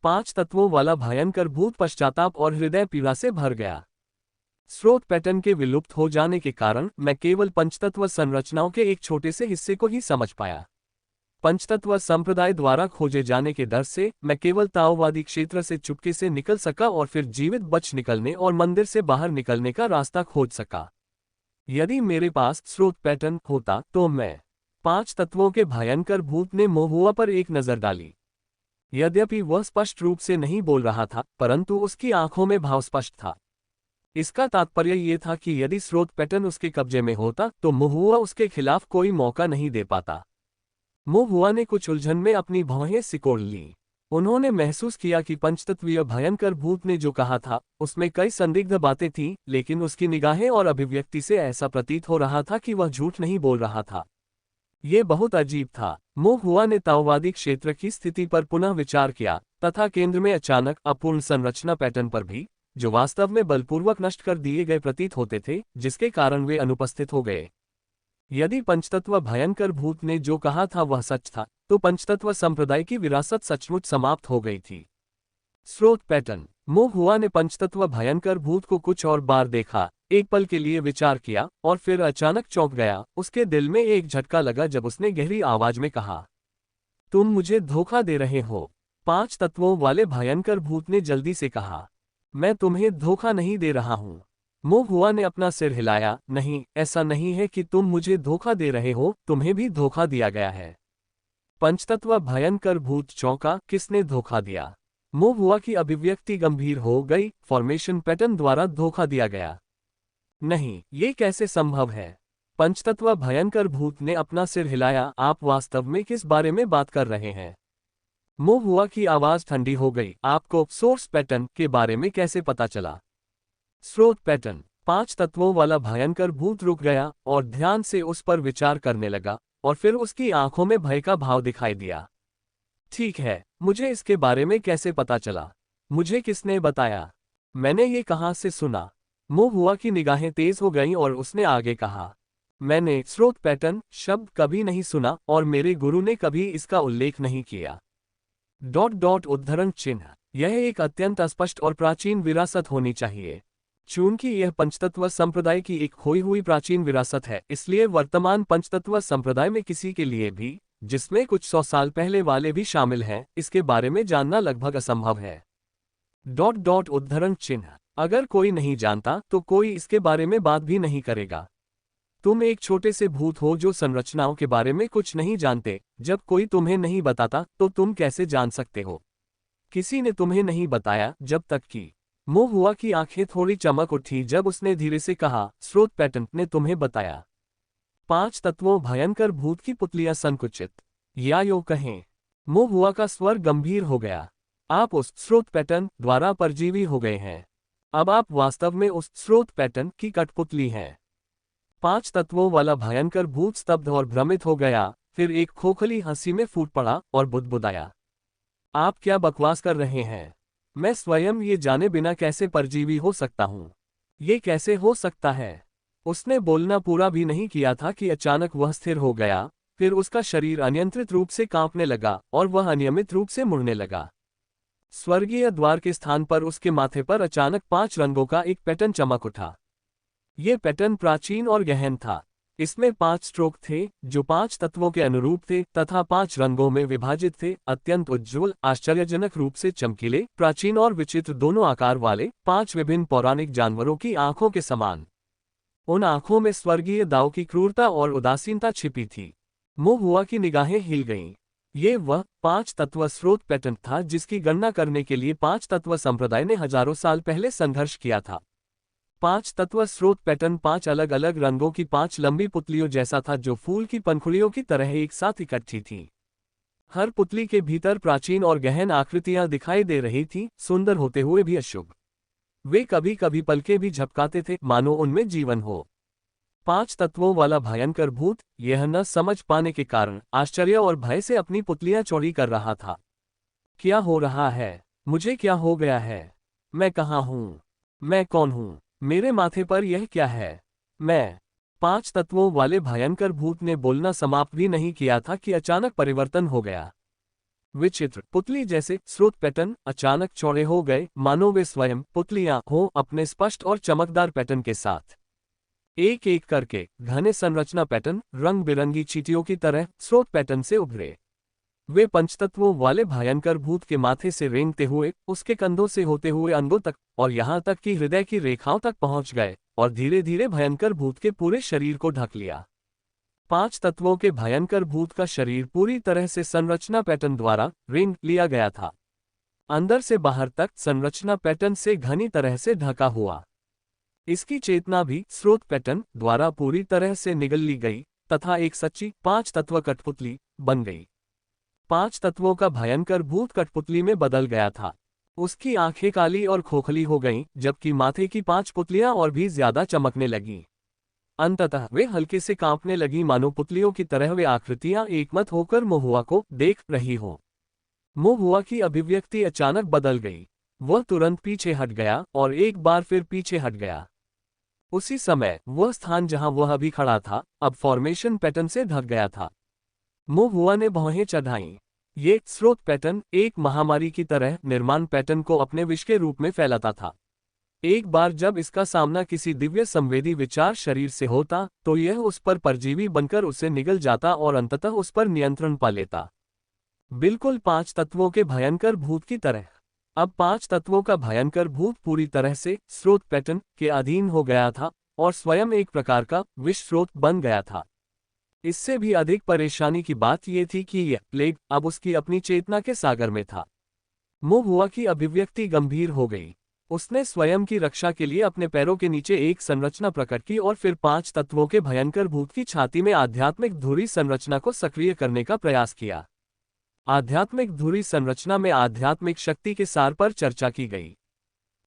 पांच तत्वों वाला भयंकर भूत पश्चाताप और हृदय पीड़ा से भर गया। स्रोत पैटर्न के विलुप्त हो जाने के कारण मैं केवल पंचतत्व संरचनाओं के एक छोटे से हिस्से को ही समझ पाया। पंचतत्व संप्रदाय द्वारा खोजे जाने के डर से मैं केवल ताओवादी क्षेत्र से चुपके से निकल सका और फिर जीवित बच निकलने और मंदिर से बाहर निकलने का रास्ता खोज सका। यदि मेरे पास स्रोत पैटर्न होता तो मैं। पांच तत्वों के भयंकर भूत ने मोहुआ पर एक नजर डाली। यद्यपि वह स्पष्ट रूप से नहीं बोल रहा था, परंतु उसकी आंखों में भाव स्पष्ट था। इसका तात्पर्य यह था कि यदि स्रोत पैटर्न उसके कब्जे में होता तो मोहुआ उसके खिलाफ कोई मौका नहीं दे पाता। मोहुआ ने कुछ उलझन में अपनी भौहें सिकोड़ ली। उन्होंने महसूस किया कि पंचतत्वीय भयंकर भूत ने जो कहा था उसमें कई संदिग्ध बातें थीं, लेकिन उसकी निगाहें और अभिव्यक्ति से ऐसा प्रतीत हो रहा था कि वह झूठ नहीं बोल रहा था। ये बहुत अजीब था। मोहुआ ने ताओवादी क्षेत्र की स्थिति पर पुनः विचार किया तथा केंद्र में अचानक अपूर्ण संरचना पैटर्न पर भी, जो वास्तव में बलपूर्वक नष्ट कर दिए गए प्रतीत होते थे, जिसके कारण वे अनुपस्थित हो गए। यदि पंचतत्व भयंकर भूत ने जो कहा था वह सच था, तो पंचतत्व संप्रदाय की विरासत सचमुच समाप्त हो गई थी। स्रोत पैटर्न। मोहुआ ने पंचतत्व भयंकर भूत को कुछ और बार देखा, एक पल के लिए विचार किया और फिर अचानक चौंक गया। उसके दिल में एक झटका लगा जब उसने गहरी आवाज में कहा, तुम मुझे धोखा दे रहे हो। पांच तत्वों वाले भयंकर भूत ने जल्दी से कहा, मैं तुम्हें धोखा नहीं दे रहा हूं। मोहुआ ने अपना सिर हिलाया, नहीं, ऐसा नहीं है कि तुम मुझे धोखा दे रहे हो, तुम्हें भी धोखा दिया गया है। पंचतत्व भयंकर भूत चौंका, किसने धोखा दिया? मोहुआ की अभिव्यक्ति गंभीर हो गई, फॉर्मेशन पैटर्न द्वारा धोखा दिया गया। नहीं, ये कैसे संभव है? पंचतत्व भयंकर भूत ने अपना सिर हिलाया, आप वास्तव में किस बारे में बात कर रहे हैं? मोहुआ की आवाज ठंडी हो गई, आपको सोर्स पैटर्न के बारे में कैसे पता चला? स्रोत पैटर्न। पांच तत्वों वाला भयंकर भूत रुक गया और ध्यान से उस पर विचार करने लगा और फिर उसकी आंखों में भय का भाव दिखाई दिया। ठीक है, मुझे इसके बारे में कैसे पता चला? मुझे किसने बताया? मैंने ये कहां से सुना? मोहुआ की निगाहें तेज हो गईं और उसने आगे कहा, मैंने स्रोत पैटर्न शब्द कभी नहीं सुना और मेरे गुरु ने कभी इसका उल्लेख नहीं किया। उद्धरण चिन्ह। यह एक अत्यंत अस्पष्ट और प्राचीन विरासत होनी चाहिए। चूंकि यह पंचतत्व संप्रदाय की एक खोई हुई प्राचीन विरासत है, इसलिए वर्तमान पंचतत्व संप्रदाय में किसी के लिए भी, जिसमें कुछ 100 साल पहले वाले भी शामिल हैं, इसके बारे में जानना लगभग असंभव है। उद्धरण चिन्ह। अगर कोई नहीं जानता तो कोई इसके बारे में बात भी नहीं करेगा। तुम एक छोटे से भूत हो जो संरचनाओं के बारे में कुछ नहीं जानते। जब कोई तुम्हें नहीं बताता तो तुम कैसे जान सकते हो? किसी ने तुम्हें नहीं बताया जब तक कि। मोहुआ की आंखें थोड़ी चमक उठी जब उसने धीरे से कहा, स्रोत पैटर्न ने तुम्हें बताया। पांच तत्वों भयंकर भूत की पुतलियां संकुचित, या यूं कहें। मोहुआ का स्वर गंभीर हो गया। आप उस स्रोत पैटर्न द्वारा परजीवी हो गए हैं। अब आप वास्तव में उस स्रोत पैटर्न की कठपुतली हैं। पांच तत्वों वाला भयंकर भूत स्तब्ध और भ्रमित हो गया, फिर एक खोखली हंसी में फूट पड़ा और बुदबुदाया, आप क्या बकवास कर रहे हैं? मैं स्वयं ये जाने बिना कैसे परजीवी हो सकता हूं? ये कैसे हो सकता है? उसने बोलना पूरा भी नहीं किया था कि अचानक वह स्थिर हो गया, फिर उसका शरीर अनियंत्रित रूप से कांपने लगा और वह अनियमित रूप से मुड़ने लगा। स्वर्गीय द्वार के स्थान पर उसके माथे पर अचानक 5 रंगों का एक पैटर्न चमक उठा। ये पैटर्न प्राचीन और गहन था। इसमें 5 स्ट्रोक थे जो 5 तत्वों के अनुरूप थे तथा 5 रंगों में विभाजित थे, अत्यंत उज्ज्वल, आश्चर्यजनक रूप से चमकीले, प्राचीन और विचित्र दोनों आकार वाले, 5 विभिन्न पौराणिक जानवरों की आंखों के समान। उन आंखों में स्वर्गीय दाव की क्रूरता और उदासीनता छिपी थी। मोहुआ की निगाहें हिल गईं। ये वह 5 तत्व स्रोत पैटर्न था जिसकी गणना करने के लिए 5 तत्व संप्रदाय ने हजारों साल पहले संघर्ष किया था। 5 तत्व स्रोत पैटर्न 5 अलग अलग रंगों की 5 लंबी पुतलियों जैसा था जो फूल की पंखुड़ियों की तरह एक साथ इकट्ठी थी। हर पुतली के भीतर प्राचीन और गहन आकृतियां दिखाई दे रही थीं, सुंदर होते हुए भी अशुभ। वे कभी कभी पलके भी झपकाते थे, मानो उनमें जीवन हो। 5 तत्वों वाला भयंकर भूत यह न समझ पाने के कारण आश्चर्य और भय से अपनी पुतलियां चौड़ी कर रहा था। क्या हो रहा है? मुझे क्या हो गया है? मैं कहाँ हूँ? मैं कौन हूँ? मेरे माथे पर यह क्या है? मैं। 5 तत्वों वाले भयंकर भूत ने बोलना समाप्त भी नहीं किया था कि अचानक परिवर्तन हो गया। विचित्र पुतली जैसे स्रोत पैटर्न अचानक चौड़े हो गए, मानो वे स्वयं पुतलियां हों, अपने स्पष्ट और चमकदार पैटर्न के साथ। एक एक करके घने संरचना पैटर्न रंग बिरंगी चींटियों की तरह स्रोत पैटर्न से उभरे। वे पंचतत्वों वाले भयंकर भूत के माथे से रेंगते हुए, उसके कंधों से होते हुए अंगों तक और यहाँ तक कि हृदय की रेखाओं तक पहुंच गए और धीरे धीरे भयंकर भूत के पूरे शरीर को ढक लिया। 5 तत्वों के भयंकर भूत का शरीर पूरी तरह से संरचना पैटर्न द्वारा रेंग लिया गया था। अंदर से बाहर तक संरचना पैटर्न से घनी तरह से ढका हुआ। इसकी चेतना भी स्रोत पैटर्न द्वारा पूरी तरह से निगल ली गई तथा एक सच्ची 5 तत्व कठपुतली बन गई। 5 तत्वों का भयंकर भूत कठपुतली में बदल गया था। उसकी आंखें काली और खोखली हो गईं, जबकि माथे की 5 पुतलियां और भी ज्यादा चमकने लगीं। अंततः वे हल्के से कांपने लगी, मानो पुतलियों की तरह वे आकृतियां एकमत होकर महुआ को देख रही हो। महुआ की अभिव्यक्ति अचानक बदल गई। वह तुरंत पीछे हट गया और एक बार फिर पीछे हट गया। उसी समय वह स्थान जहां वह अभी खड़ा था अब फॉर्मेशन पैटर्न से ढक गया था। महुआ ने भौहें चढ़ाईं। ये स्रोत पैटर्न एक महामारी की तरह निर्माण पैटर्न को अपने विष के रूप में फैलाता था। एक बार जब इसका सामना किसी दिव्य संवेदी विचार शरीर से होता तो यह उस पर परजीवी बनकर उसे निगल जाता और अंततः उस पर नियंत्रण पा लेता, बिल्कुल 5 तत्वों के भयंकर भूत की तरह। अब 5 तत्वों का भयंकर भूत पूरी तरह से स्रोत पैटर्न के अधीन हो गया था और स्वयं एक प्रकार का विष स्रोत बन गया था। इससे भी अधिक परेशानी की बात यह थी कि यह प्लेग अब उसकी अपनी चेतना के सागर में था। महुआ की अभिव्यक्ति गंभीर हो गई। उसने स्वयं की रक्षा के लिए अपने पैरों के नीचे एक संरचना प्रकट की और फिर 5 तत्वों के भयंकर भूत की छाती में आध्यात्मिक धुरी संरचना को सक्रिय करने का प्रयास किया। आध्यात्मिक धुरी संरचना में आध्यात्मिक शक्ति के सार पर चर्चा की गई।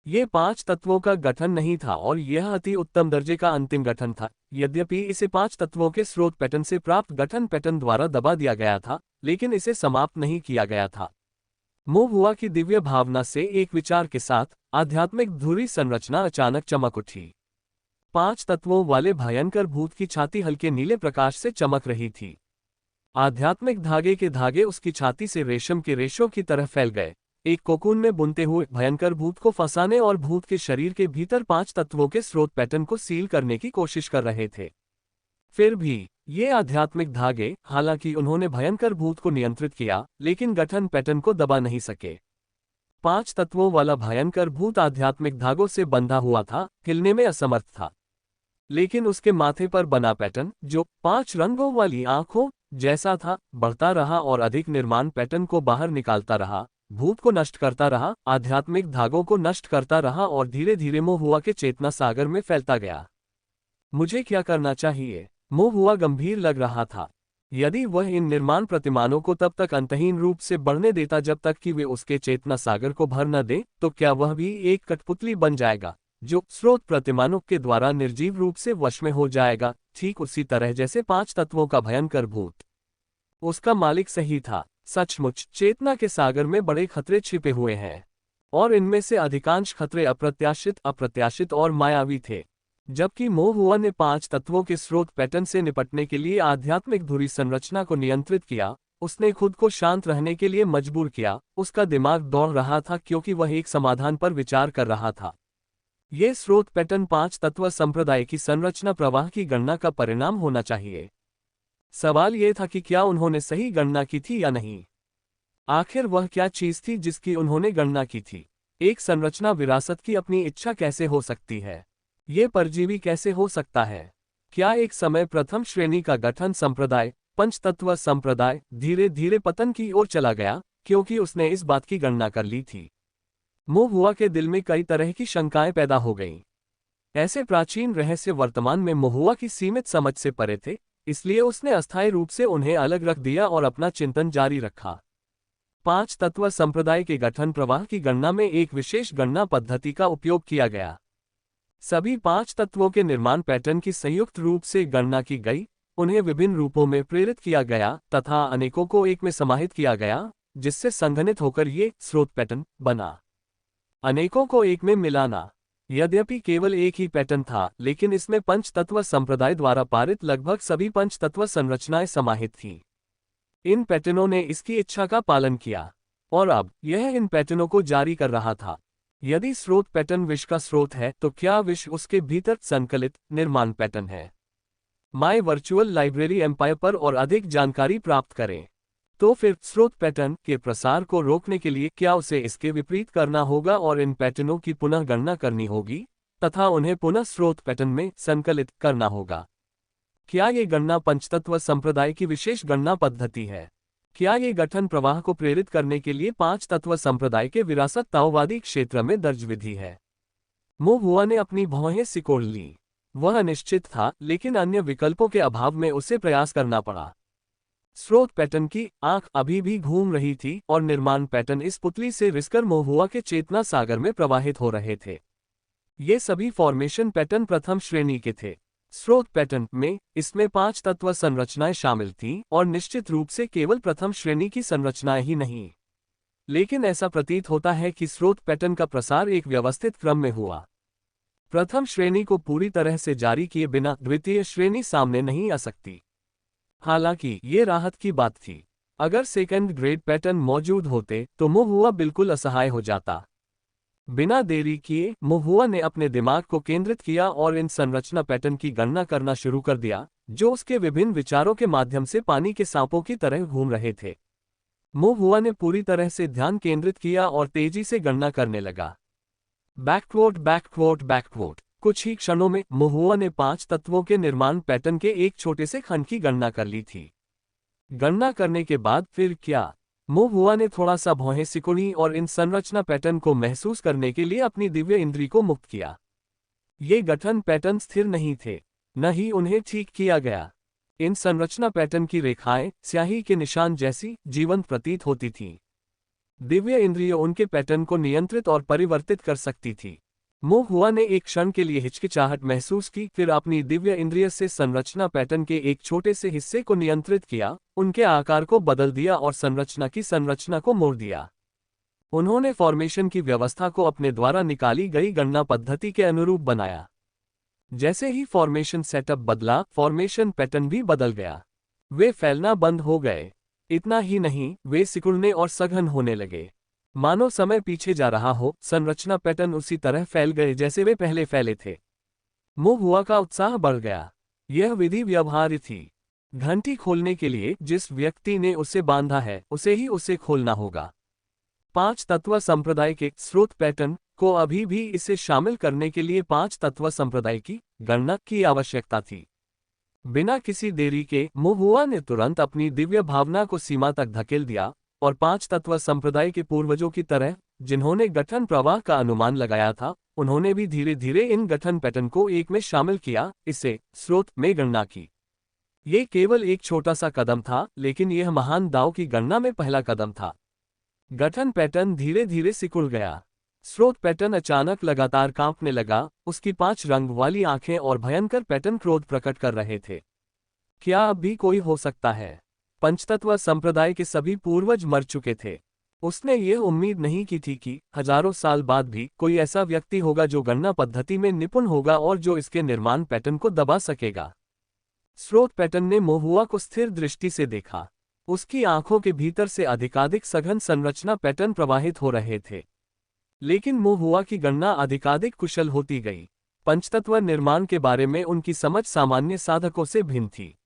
ये 5 तत्वों का गठन नहीं था और यह अति उत्तम दर्जे का अंतिम गठन था। यद्यपि इसे 5 तत्वों के स्रोत पैटर्न से प्राप्त गठन पैटर्न द्वारा दबा दिया गया था, लेकिन इसे समाप्त नहीं किया गया था। महुआ की दिव्य भावना से एक विचार के साथ आध्यात्मिक धुरी संरचना अचानक चमक उठी। 5 तत्वों वाले भयंकर भूत की छाती हल्के नीले प्रकाश से चमक रही थी। आध्यात्मिक धागे के धागे उसकी छाती से रेशम के रेशों की तरह फैल गए, एक कोकून में बुनते हुए भयंकर भूत को फंसाने और भूत के शरीर के भीतर 5 तत्वों के स्रोत पैटर्न को सील करने की कोशिश कर रहे थे। फिर भी ये आध्यात्मिक धागे, हालांकि उन्होंने भयंकर भूत को नियंत्रित किया, लेकिन गठन पैटर्न को दबा नहीं सके। 5 तत्वों वाला भयंकर भूत आध्यात्मिक धागों से बंधा हुआ था, हिलने में असमर्थ था। लेकिन उसके माथे पर बना पैटर्न, जो 5 रंगों वाली आंखों जैसा था, बढ़ता रहा और अधिक निर्माण पैटर्न को बाहर निकालता रहा, भूत को नष्ट करता रहा, आध्यात्मिक धागों को नष्ट करता रहा और धीरे धीरे महुआ के चेतना सागर में फैलता गया। मुझे क्या करना चाहिए? महुआ गंभीर लग रहा था। यदि वह इन निर्माण प्रतिमानों को तब तक अंतहीन रूप से बढ़ने देता जब तक कि वे उसके चेतना सागर को भर न दे, तो क्या वह भी एक कठपुतली बन जाएगा जो स्रोत प्रतिमानों के द्वारा निर्जीव रूप से वश में हो जाएगा, ठीक उसी तरह जैसे 5 तत्वों का भयंकर भूत। उसका मालिक सही था। सचमुच चेतना के सागर में बड़े खतरे छिपे हुए हैं और इनमें से अधिकांश खतरे अप्रत्याशित और मायावी थे। जबकि महुआ ने 5 तत्वों के स्रोत पैटर्न से निपटने के लिए आध्यात्मिक धुरी संरचना को नियंत्रित किया, उसने खुद को शांत रहने के लिए मजबूर किया। उसका दिमाग दौड़ रहा था क्योंकि वह एक समाधान पर विचार कर रहा था। ये स्रोत पैटर्न 5 तत्व संप्रदाय की संरचना प्रवाह की गणना का परिणाम होना चाहिए। सवाल यह था कि क्या उन्होंने सही गणना की थी या नहीं। आखिर वह क्या चीज थी जिसकी उन्होंने गणना की थी? एक संरचना विरासत की अपनी इच्छा कैसे हो सकती है? ये परजीवी कैसे हो सकता है? क्या एक समय प्रथम श्रेणी का गठन संप्रदाय, पंचतत्व संप्रदाय, धीरे धीरे पतन की ओर चला गया क्योंकि उसने इस बात की गणना कर ली थी? महुआ के दिल में कई तरह की शंकाएं पैदा हो गईं। ऐसे प्राचीन रहस्य वर्तमान में महुआ की सीमित समझ से परे थे, इसलिए उसने अस्थायी रूप से उन्हें अलग रख दिया और अपना चिंतन जारी रखा। 5 तत्व संप्रदाय के गठन प्रवाह की गणना में एक विशेष गणना पद्धति का उपयोग किया गया। सभी 5 तत्वों के निर्माण पैटर्न की संयुक्त रूप से गणना की गई, उन्हें विभिन्न रूपों में प्रेरित किया गया तथा अनेकों को एक में समाहित किया गया, जिससे संघनित होकर ये स्रोत पैटर्न बना। अनेकों को एक में मिलाना। यद्यपि केवल एक ही पैटर्न था, लेकिन इसमें पंचतत्व संप्रदाय द्वारा पारित लगभग सभी पंचतत्व संरचनाएं समाहित थीं। इन पैटर्नों ने इसकी इच्छा का पालन किया और अब यह इन पैटर्नों को जारी कर रहा था। यदि स्रोत पैटर्न विश्व का स्रोत है, तो क्या विश्व उसके भीतर संकलित निर्माण पैटर्न है? माय वर्चुअल लाइब्रेरी एम्पायर पर और अधिक जानकारी प्राप्त करें। तो फिर स्रोत पैटर्न के प्रसार को रोकने के लिए क्या उसे इसके विपरीत करना होगा और इन पैटर्नों की पुनः गणना करनी होगी तथा उन्हें पुनः स्रोत पैटर्न में संकलित करना होगा। क्या ये गणना पंचतत्व संप्रदाय की विशेष गणना पद्धति है? क्या ये गठन प्रवाह को प्रेरित करने के लिए पांच तत्व संप्रदाय के विरासत ताओवादी क्षेत्र में दर्ज विधि है? मो हुआ ने अपनी भौहें सिकोड़ ली। वह अनिश्चित था, लेकिन अन्य विकल्पों के अभाव में उसे प्रयास करना पड़ा। स्रोत पैटर्न की आंख अभी भी घूम रही थी और निर्माण पैटर्न इस पुतली से रिसकर मोहुआ के चेतना सागर में प्रवाहित हो रहे थे। ये सभी फॉर्मेशन पैटर्न प्रथम श्रेणी के थे। स्रोत पैटर्न में इसमें पांच तत्व संरचनाएं शामिल थीं और निश्चित रूप से केवल प्रथम श्रेणी की संरचनाएं ही नहीं। लेकिन ऐसा प्रतीत होता है कि स्रोत पैटर्न का प्रसार एक व्यवस्थित क्रम में हुआ। प्रथम श्रेणी को पूरी तरह से जारी किए बिना द्वितीय श्रेणी सामने नहीं आ सकती। हालांकि ये राहत की बात थी। अगर सेकंड ग्रेड पैटर्न मौजूद होते तो मोहुआ बिल्कुल असहाय हो जाता। बिना देरी किए मोहुआ ने अपने दिमाग को केंद्रित किया और इन संरचना पैटर्न की गणना करना शुरू कर दिया, जो उसके विभिन्न विचारों के माध्यम से पानी के सांपों की तरह घूम रहे थे। मोहुआ ने पूरी तरह से ध्यान केंद्रित किया और तेजी से गणना करने लगा। बैकवोट बैकवोट बैकवोट। कुछ ही क्षणों में मोहुआ ने पांच तत्वों के निर्माण पैटर्न के एक छोटे से खंड की गणना कर ली थी। गणना करने के बाद फिर क्या? मोहुआ ने थोड़ा सा भौहें सिकुड़ी और इन संरचना पैटर्न को महसूस करने के लिए अपनी दिव्य इंद्री को मुक्त किया। ये गठन पैटर्न स्थिर नहीं थे, न ही उन्हें ठीक किया गया। इन संरचना पैटर्न की रेखाएं स्याही के निशान जैसी जीवंत प्रतीत होती थीं। दिव्य इंद्रिय उनके पैटर्न को नियंत्रित और परिवर्तित कर सकती थी। मोहुआ ने एक क्षण के लिए हिचकिचाहट महसूस की, फिर अपनी दिव्य इंद्रिय से संरचना पैटर्न के एक छोटे से हिस्से को नियंत्रित किया, उनके आकार को बदल दिया और संरचना की संरचना को मोड़ दिया। उन्होंने फॉर्मेशन की व्यवस्था को अपने द्वारा निकाली गई गणना पद्धति के अनुरूप बनाया। जैसे ही फॉर्मेशन सेटअप बदला, फॉर्मेशन पैटर्न भी बदल गया। वे फैलना बंद हो गए। इतना ही नहीं, वे सिकुड़ने और सघन होने लगे। मानो समय पीछे जा रहा हो, संरचना पैटर्न उसी तरह फैल गए जैसे वे पहले फैले थे। मोहुआ का उत्साह बढ़ गया। यह विधि व्यवहार्य थी। घंटी खोलने के लिए जिस व्यक्ति ने उसे बांधा है, उसे ही उसे खोलना होगा। पांच तत्व संप्रदाय के स्रोत पैटर्न को अभी भी इसे शामिल करने के लिए पांच तत्व संप्रदाय की गणना की आवश्यकता थी। बिना किसी देरी के मोहुआ ने तुरंत अपनी दिव्य भावना को सीमा तक धकेल दिया और पांच तत्व संप्रदाय के पूर्वजों की तरह, जिन्होंने गठन प्रवाह का अनुमान लगाया था, उन्होंने भी धीरे धीरे इन गठन पैटर्न को एक में शामिल किया, इसे स्रोत में गणना की। ये केवल एक छोटा सा कदम था, लेकिन यह महान दाव की गणना में पहला कदम था। गठन पैटर्न धीरे धीरे सिकुड़ गया। स्रोत पैटर्न अचानक लगातार कांपने लगा। उसकी पांच रंग वाली आंखें और भयंकर पैटर्न क्रोध प्रकट कर रहे थे। क्या अब भी कोई हो सकता है? पंचतत्व संप्रदाय के सभी पूर्वज मर चुके थे। उसने यह उम्मीद नहीं की थी कि हजारों साल बाद भी कोई ऐसा व्यक्ति होगा जो गणना पद्धति में निपुण होगा और जो इसके निर्माण पैटर्न को दबा सकेगा। स्रोत पैटर्न ने मोहुआ को स्थिर दृष्टि से देखा। उसकी आंखों के भीतर से अधिकाधिक सघन संरचना पैटर्न प्रवाहित हो रहे थे। लेकिन मोहुआ की गणना अधिकाधिक कुशल होती गई। पंचतत्व निर्माण के बारे में उनकी समझ सामान्य साधकों से भिन्न थी।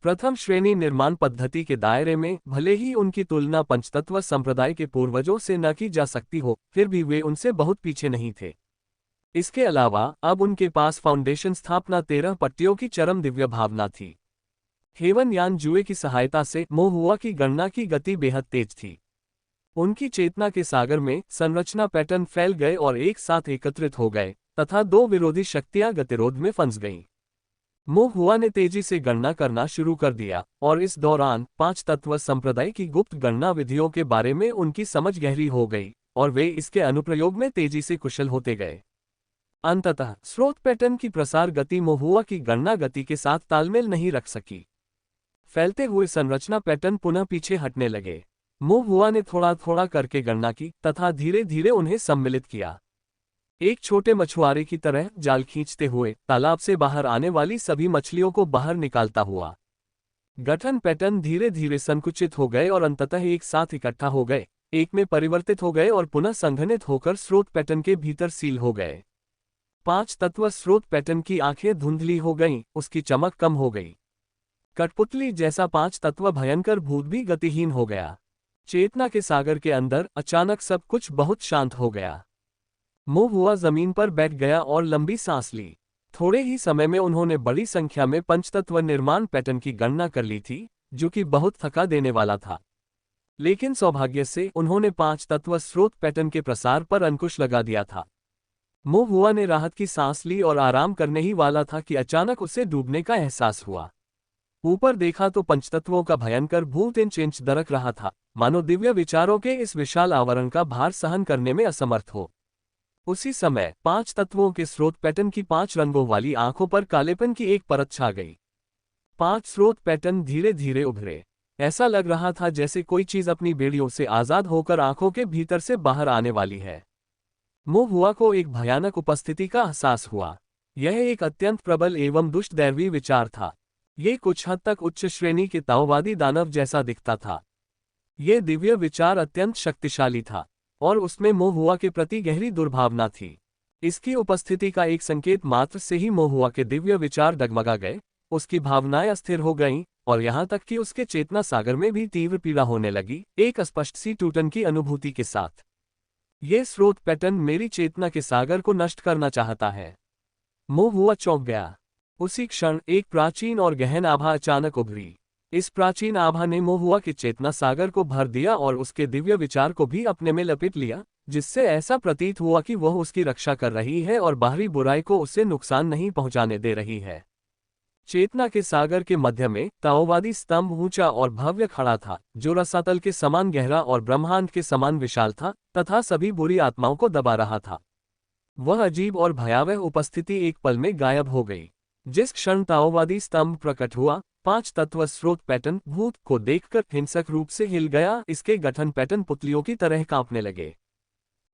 प्रथम श्रेणी निर्माण पद्धति के दायरे में भले ही उनकी तुलना पंचतत्व संप्रदाय के पूर्वजों से न की जा सकती हो, फिर भी वे उनसे बहुत पीछे नहीं थे। इसके अलावा अब उनके पास फाउंडेशन स्थापना 13 पट्टियों की चरम दिव्य भावना थी। हेवन यान जुए की सहायता से मोहुआ की गणना की गति बेहद तेज थी। उनकी चेतना के सागर में संरचना पैटर्न फैल गए और एक साथ एकत्रित हो गए तथा दो विरोधी शक्तियां गतिरोध में फंस गईं। मोहुआ ने तेजी से गणना करना शुरू कर दिया और इस दौरान पांच तत्व संप्रदाय की गुप्त गणना विधियों के बारे में उनकी समझ गहरी हो गई और वे इसके अनुप्रयोग में तेजी से कुशल होते गए। अंततः स्रोत पैटर्न की प्रसार गति मोहुआ की गणना गति के साथ तालमेल नहीं रख सकी। फैलते हुए संरचना पैटर्न पुनः पीछे हटने लगे। मोहुआ ने थोड़ा थोड़ा करके गणना की तथा धीरे धीरे उन्हें सम्मिलित किया। एक छोटे मछुआरे की तरह जाल खींचते हुए तालाब से बाहर आने वाली सभी मछलियों को बाहर निकालता हुआ। गठन पैटर्न धीरे धीरे संकुचित हो गए और अंततः एक साथ इकट्ठा हो गए, एक में परिवर्तित हो गए और पुनः संघनित होकर स्रोत पैटर्न के भीतर सील हो गए। पांच तत्व स्रोत पैटर्न की आंखें धुंधली हो गईं, उसकी चमक कम हो गई। कठपुतली जैसा पांच तत्व भयंकर भूत भी गतिहीन हो गया। चेतना के सागर के अंदर अचानक सब कुछ बहुत शांत हो गया। मुंह हुआ जमीन पर बैठ गया और लंबी सांस ली। थोड़े ही समय में उन्होंने बड़ी संख्या में पंचतत्व निर्माण पैटर्न की गणना कर ली थी, जो कि बहुत थका देने वाला था। लेकिन सौभाग्य से उन्होंने पांच तत्व स्रोत पैटर्न के प्रसार पर अंकुश लगा दिया था। मुंह हुआ ने राहत की सांस ली और आराम करने ही वाला था कि अचानक उसे डूबने का एहसास हुआ। ऊपर देखा तो पंचतत्वों का भयंकर भूत इंच इंच दरक रहा था, मानो दिव्य विचारों के इस विशाल आवरण का भार सहन करने में असमर्थ हो। उसी समय पांच तत्वों के स्रोत पैटर्न की पांच रंगों वाली आंखों पर कालेपन की एक परत छा गई। पांच स्रोत पैटर्न धीरे धीरे उभरे। ऐसा लग रहा था जैसे कोई चीज अपनी बेड़ियों से आजाद होकर आंखों के भीतर से बाहर आने वाली है। मुंह हुआ को एक भयानक उपस्थिति का एहसास हुआ। यह एक अत्यंत प्रबल एवं दुष्ट दैवी विचार था। ये कुछ हद तक उच्च श्रेणी के ताओवादी दानव जैसा दिखता था। यह दिव्य विचार अत्यंत शक्तिशाली था और उसमें मोह हुआ के प्रति गहरी दुर्भावना थी। इसकी उपस्थिति का एक संकेत मात्र से ही मोह हुआ के दिव्य विचार डगमगा गए, उसकी भावनाएं अस्थिर हो गईं और यहाँ तक कि उसके चेतना सागर में भी तीव्र पीड़ा होने लगी, एक स्पष्ट सी टूटन की अनुभूति के साथ। यह स्रोत पैटर्न मेरी चेतना के सागर को नष्ट करना चाहता है। मोह हुआ चौंक गया। उसी क्षण एक प्राचीन और गहन आभा अचानक उभरी। इस प्राचीन आभा ने मोह हुआ के चेतना सागर को भर दिया और उसके दिव्य विचार को भी अपने में लपेट लिया, जिससे ऐसा प्रतीत हुआ कि वह उसकी रक्षा कर रही है और बाहरी बुराई को उससे नुकसान नहीं पहुंचाने दे रही है। चेतना के सागर के मध्य में ताओवादी स्तंभ ऊंचा और भव्य खड़ा था, जो रसातल के समान गहरा और ब्रह्मांड के समान विशाल था तथा सभी बुरी आत्माओं को दबा रहा था। वह अजीब और भयावह उपस्थिति एक पल में गायब हो गई। जिस क्षण ताओवादी स्तंभ प्रकट हुआ, पांच तत्व स्रोत पैटर्न भूत को देखकर हिंसक रूप से हिल गया। इसके गठन पैटर्न पुतलियों की तरह कांपने लगे।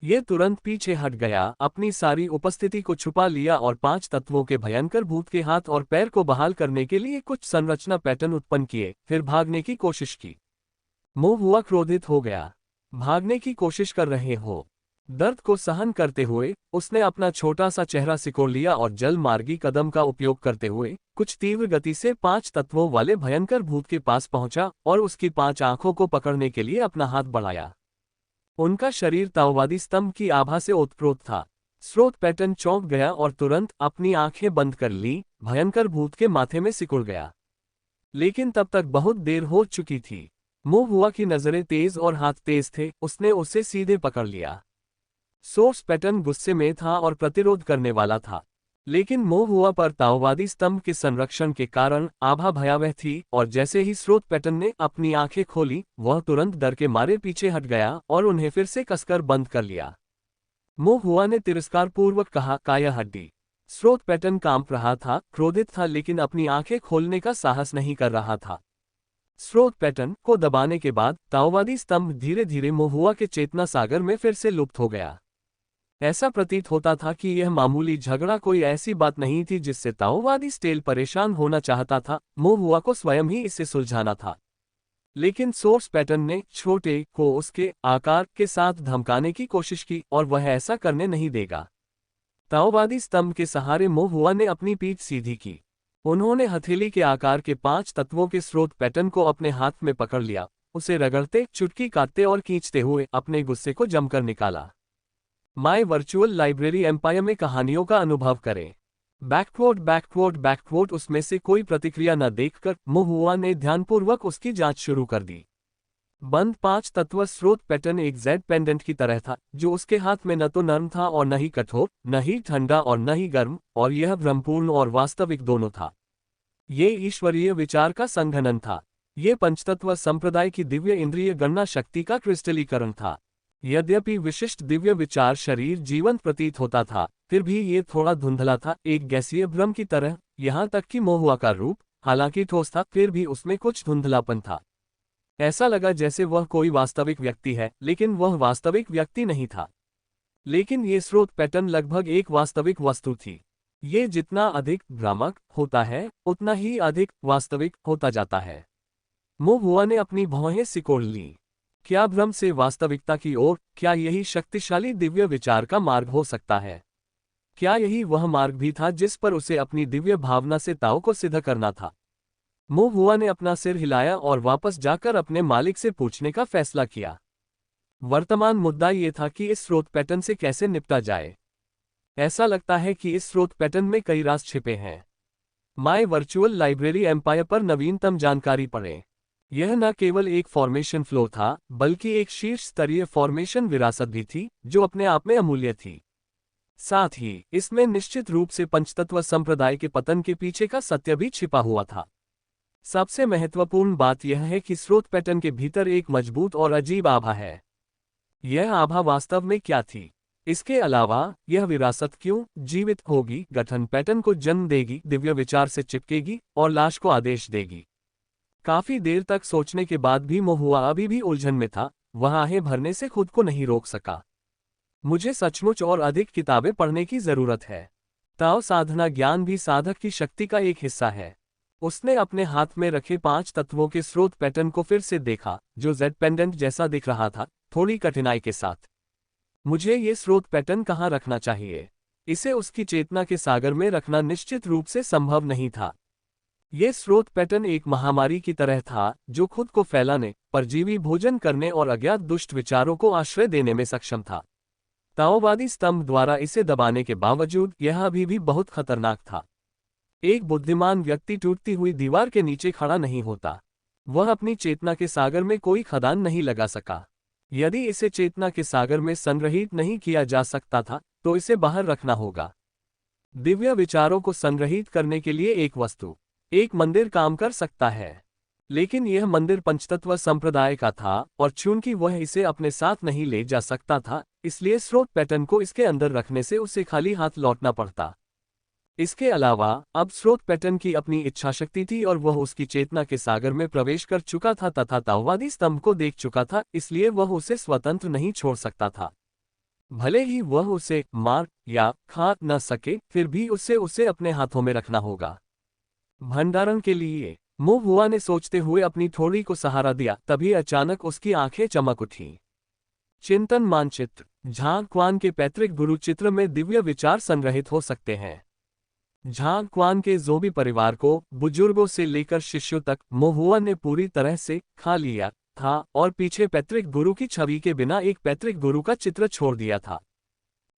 ये तुरंत पीछे हट गया, अपनी सारी उपस्थिति को छुपा लिया और पांच तत्वों के भयंकर भूत के हाथ और पैर को बहाल करने के लिए कुछ संरचना पैटर्न उत्पन्न किए, फिर भागने की कोशिश की। मोह हुआ क्रोधित हो गया। भागने की कोशिश कर रहे हो? दर्द को सहन करते हुए उसने अपना छोटा सा चेहरा सिकोड़ लिया और जल मार्गी कदम का उपयोग करते हुए कुछ तीव्र गति से पांच तत्वों वाले भयंकर भूत के पास पहुंचा और उसकी पांच आंखों को पकड़ने के लिए अपना हाथ बढ़ाया। उनका शरीर ताओवादी स्तंभ की आभा से ओतप्रोत था। स्रोत पैटर्न चौंक गया और तुरंत अपनी आंखें बंद कर ली। भयंकर भूत के माथे में सिकुड़ गया। लेकिन तब तक बहुत देर हो चुकी थी। मुंह हुआ की नजरें तेज और हाथ तेज थे, उसने उसे सीधे पकड़ लिया। सोर्स पैटर्न गुस्से में था और प्रतिरोध करने वाला था, लेकिन मोह हुआ पर ताओवादी स्तंभ के संरक्षण के कारण आभा भयावह थी और जैसे ही स्रोत पैटर्न ने अपनी आंखें खोली, वह तुरंत डर के मारे पीछे हट गया और उन्हें फिर से कसकर बंद कर लिया। मोह हुआ ने तिरस्कारपूर्वक कहा, काया हड्डी। स्रोत पैटर्न कांप रहा था, क्रोधित था, लेकिन अपनी आंखें खोलने का साहस नहीं कर रहा था। स्रोत पैटर्न को दबाने के बाद ताओवादी स्तंभ धीरे धीरे मोह हुआ के चेतना सागर में फिर से लुप्त हो गया। ऐसा प्रतीत होता था कि यह मामूली झगड़ा कोई ऐसी बात नहीं थी जिससे ताओवादी स्टेल परेशान होना चाहता था। मोह हुआ को स्वयं ही इसे सुलझाना था। लेकिन सोर्स पैटर्न ने छोटे को उसके आकार के साथ धमकाने की कोशिश की और वह ऐसा करने नहीं देगा। ताओवादी स्तंभ के सहारे मोह हुआ ने अपनी पीठ सीधी की। उन्होंने हथेली के आकार के पांच तत्वों के स्रोत पैटर्न को अपने हाथ में पकड़ लिया, उसे रगड़ते, चुटकी काटते और खींचते हुए अपने गुस्से को जमकर निकाला। माय वर्चुअल लाइब्रेरी एम्पायर में कहानियों का अनुभव करें। बैकवोट उसमें से कोई प्रतिक्रिया न देखकर मोह हुआ ने ध्यानपूर्वक उसकी जांच शुरू कर दी। बंद पांच तत्व स्रोत पैटर्न एक जेड पेंडेंट की तरह था, जो उसके हाथ में न तो नर्म था और न ही कठोर, न ही ठंडा और न ही गर्म, और यह भ्रमपूर्ण और वास्तविक दोनों था। ये ईश्वरीय विचार का संघनन था। ये पंचतत्व संप्रदाय की दिव्य इंद्रिय गणना शक्ति का क्रिस्टलीकरण था। यद्यपि विशिष्ट दिव्य विचार शरीर जीवंत प्रतीत होता था, फिर भी ये थोड़ा धुंधला था, एक गैसीय भ्रम की तरह। यहाँ तक कि मोह हुआ का रूप हालांकि ठोस था, फिर भी उसमें कुछ धुंधलापन था। ऐसा लगा जैसे वह कोई वास्तविक व्यक्ति है, लेकिन वह वास्तविक व्यक्ति नहीं था। लेकिन ये स्रोत पैटर्न लगभग एक वास्तविक वस्तु थी। ये जितना अधिक भ्रामक होता है, उतना ही अधिक वास्तविक होता जाता है। मोह हुआ ने अपनी भौहें सिकोड़ लीं। क्या भ्रम से वास्तविकता की ओर, क्या यही शक्तिशाली दिव्य विचार का मार्ग हो सकता है? क्या यही वह मार्ग भी था जिस पर उसे अपनी दिव्य भावना से ताओ को सिद्ध करना था? मो हुआ ने अपना सिर हिलाया और वापस जाकर अपने मालिक से पूछने का फैसला किया। वर्तमान मुद्दा ये था कि इस स्रोत पैटर्न से कैसे निपटा जाए। ऐसा लगता है कि इस स्रोत पैटर्न में कई राज छिपे हैं। माय वर्चुअल लाइब्रेरी एम्पायर पर नवीनतम जानकारी पढ़ें। यह न केवल एक फॉर्मेशन फ्लो था, बल्कि एक शीर्ष स्तरीय फॉर्मेशन विरासत भी थी, जो अपने आप में अमूल्य थी। साथ ही इसमें निश्चित रूप से पंचतत्व संप्रदाय के पतन के पीछे का सत्य भी छिपा हुआ था। सबसे महत्वपूर्ण बात यह है कि स्रोत पैटर्न के भीतर एक मजबूत और अजीब आभा है। यह आभा वास्तव में क्या थी? इसके अलावा यह विरासत क्यों जीवित होगी, गठन पैटर्न को जन्म देगी, दिव्य विचार से चिपकेगी और लाश को आदेश देगी? काफी देर तक सोचने के बाद भी महुआ अभी भी उलझन में था। वह आहें भरने से खुद को नहीं रोक सका। मुझे सचमुच और अधिक किताबें पढ़ने की जरूरत है। ताओ साधना ज्ञान भी साधक की शक्ति का एक हिस्सा है। उसने अपने हाथ में रखे 5 तत्वों के स्रोत पैटर्न को फिर से देखा, जो जेड पेंडेंट जैसा दिख रहा था, थोड़ी कठिनाई के साथ। मुझे ये स्रोत पैटर्न कहाँ रखना चाहिए? इसे उसकी चेतना के सागर में रखना निश्चित रूप से संभव नहीं था। ये स्रोत पैटर्न एक महामारी की तरह था, जो खुद को फैलाने, परजीवी भोजन करने और अज्ञात दुष्ट विचारों को आश्रय देने में सक्षम था। ताओवादी स्तंभ द्वारा इसे दबाने के बावजूद यह अभी भी बहुत खतरनाक था। एक बुद्धिमान व्यक्ति टूटती हुई दीवार के नीचे खड़ा नहीं होता। वह अपनी चेतना के सागर में कोई खदान नहीं लगा सका। यदि इसे चेतना के सागर में संग्रहित नहीं किया जा सकता था, तो इसे बाहर रखना होगा। दिव्य विचारों को संग्रहित करने के लिए एक वस्तु, एक मंदिर काम कर सकता है, लेकिन यह मंदिर पंचतत्व संप्रदाय का था, और चूंकि वह इसे अपने साथ नहीं ले जा सकता था, इसलिए स्रोत पैटर्न को इसके अंदर रखने से उसे खाली हाथ लौटना पड़ता। इसके अलावा अब स्रोत पैटर्न की अपनी इच्छाशक्ति थी और वह उसकी चेतना के सागर में प्रवेश कर चुका था तथा ताओवादी स्तंभ को देख चुका था, इसलिए वह उसे स्वतंत्र नहीं छोड़ सकता था। भले ही वह उसे मार या खा न सके, फिर भी उसे अपने हाथों में रखना होगा। भंडारण के लिए मो हुआ ने सोचते हुए अपनी थोड़ी को सहारा दिया। तभी अचानक उसकी आंखें चमक उठी। चिंतन मानचित्र। झांग क्वान के पैतृक गुरु चित्र में दिव्य विचार संग्रहित हो सकते हैं। झांग क्वान के जोबी परिवार को बुजुर्गों से लेकर शिष्यों तक मो हुआ ने पूरी तरह से खा लिया था और पीछे पैतृक गुरु की छवि के बिना एक पैतृक गुरु का चित्र छोड़ दिया था।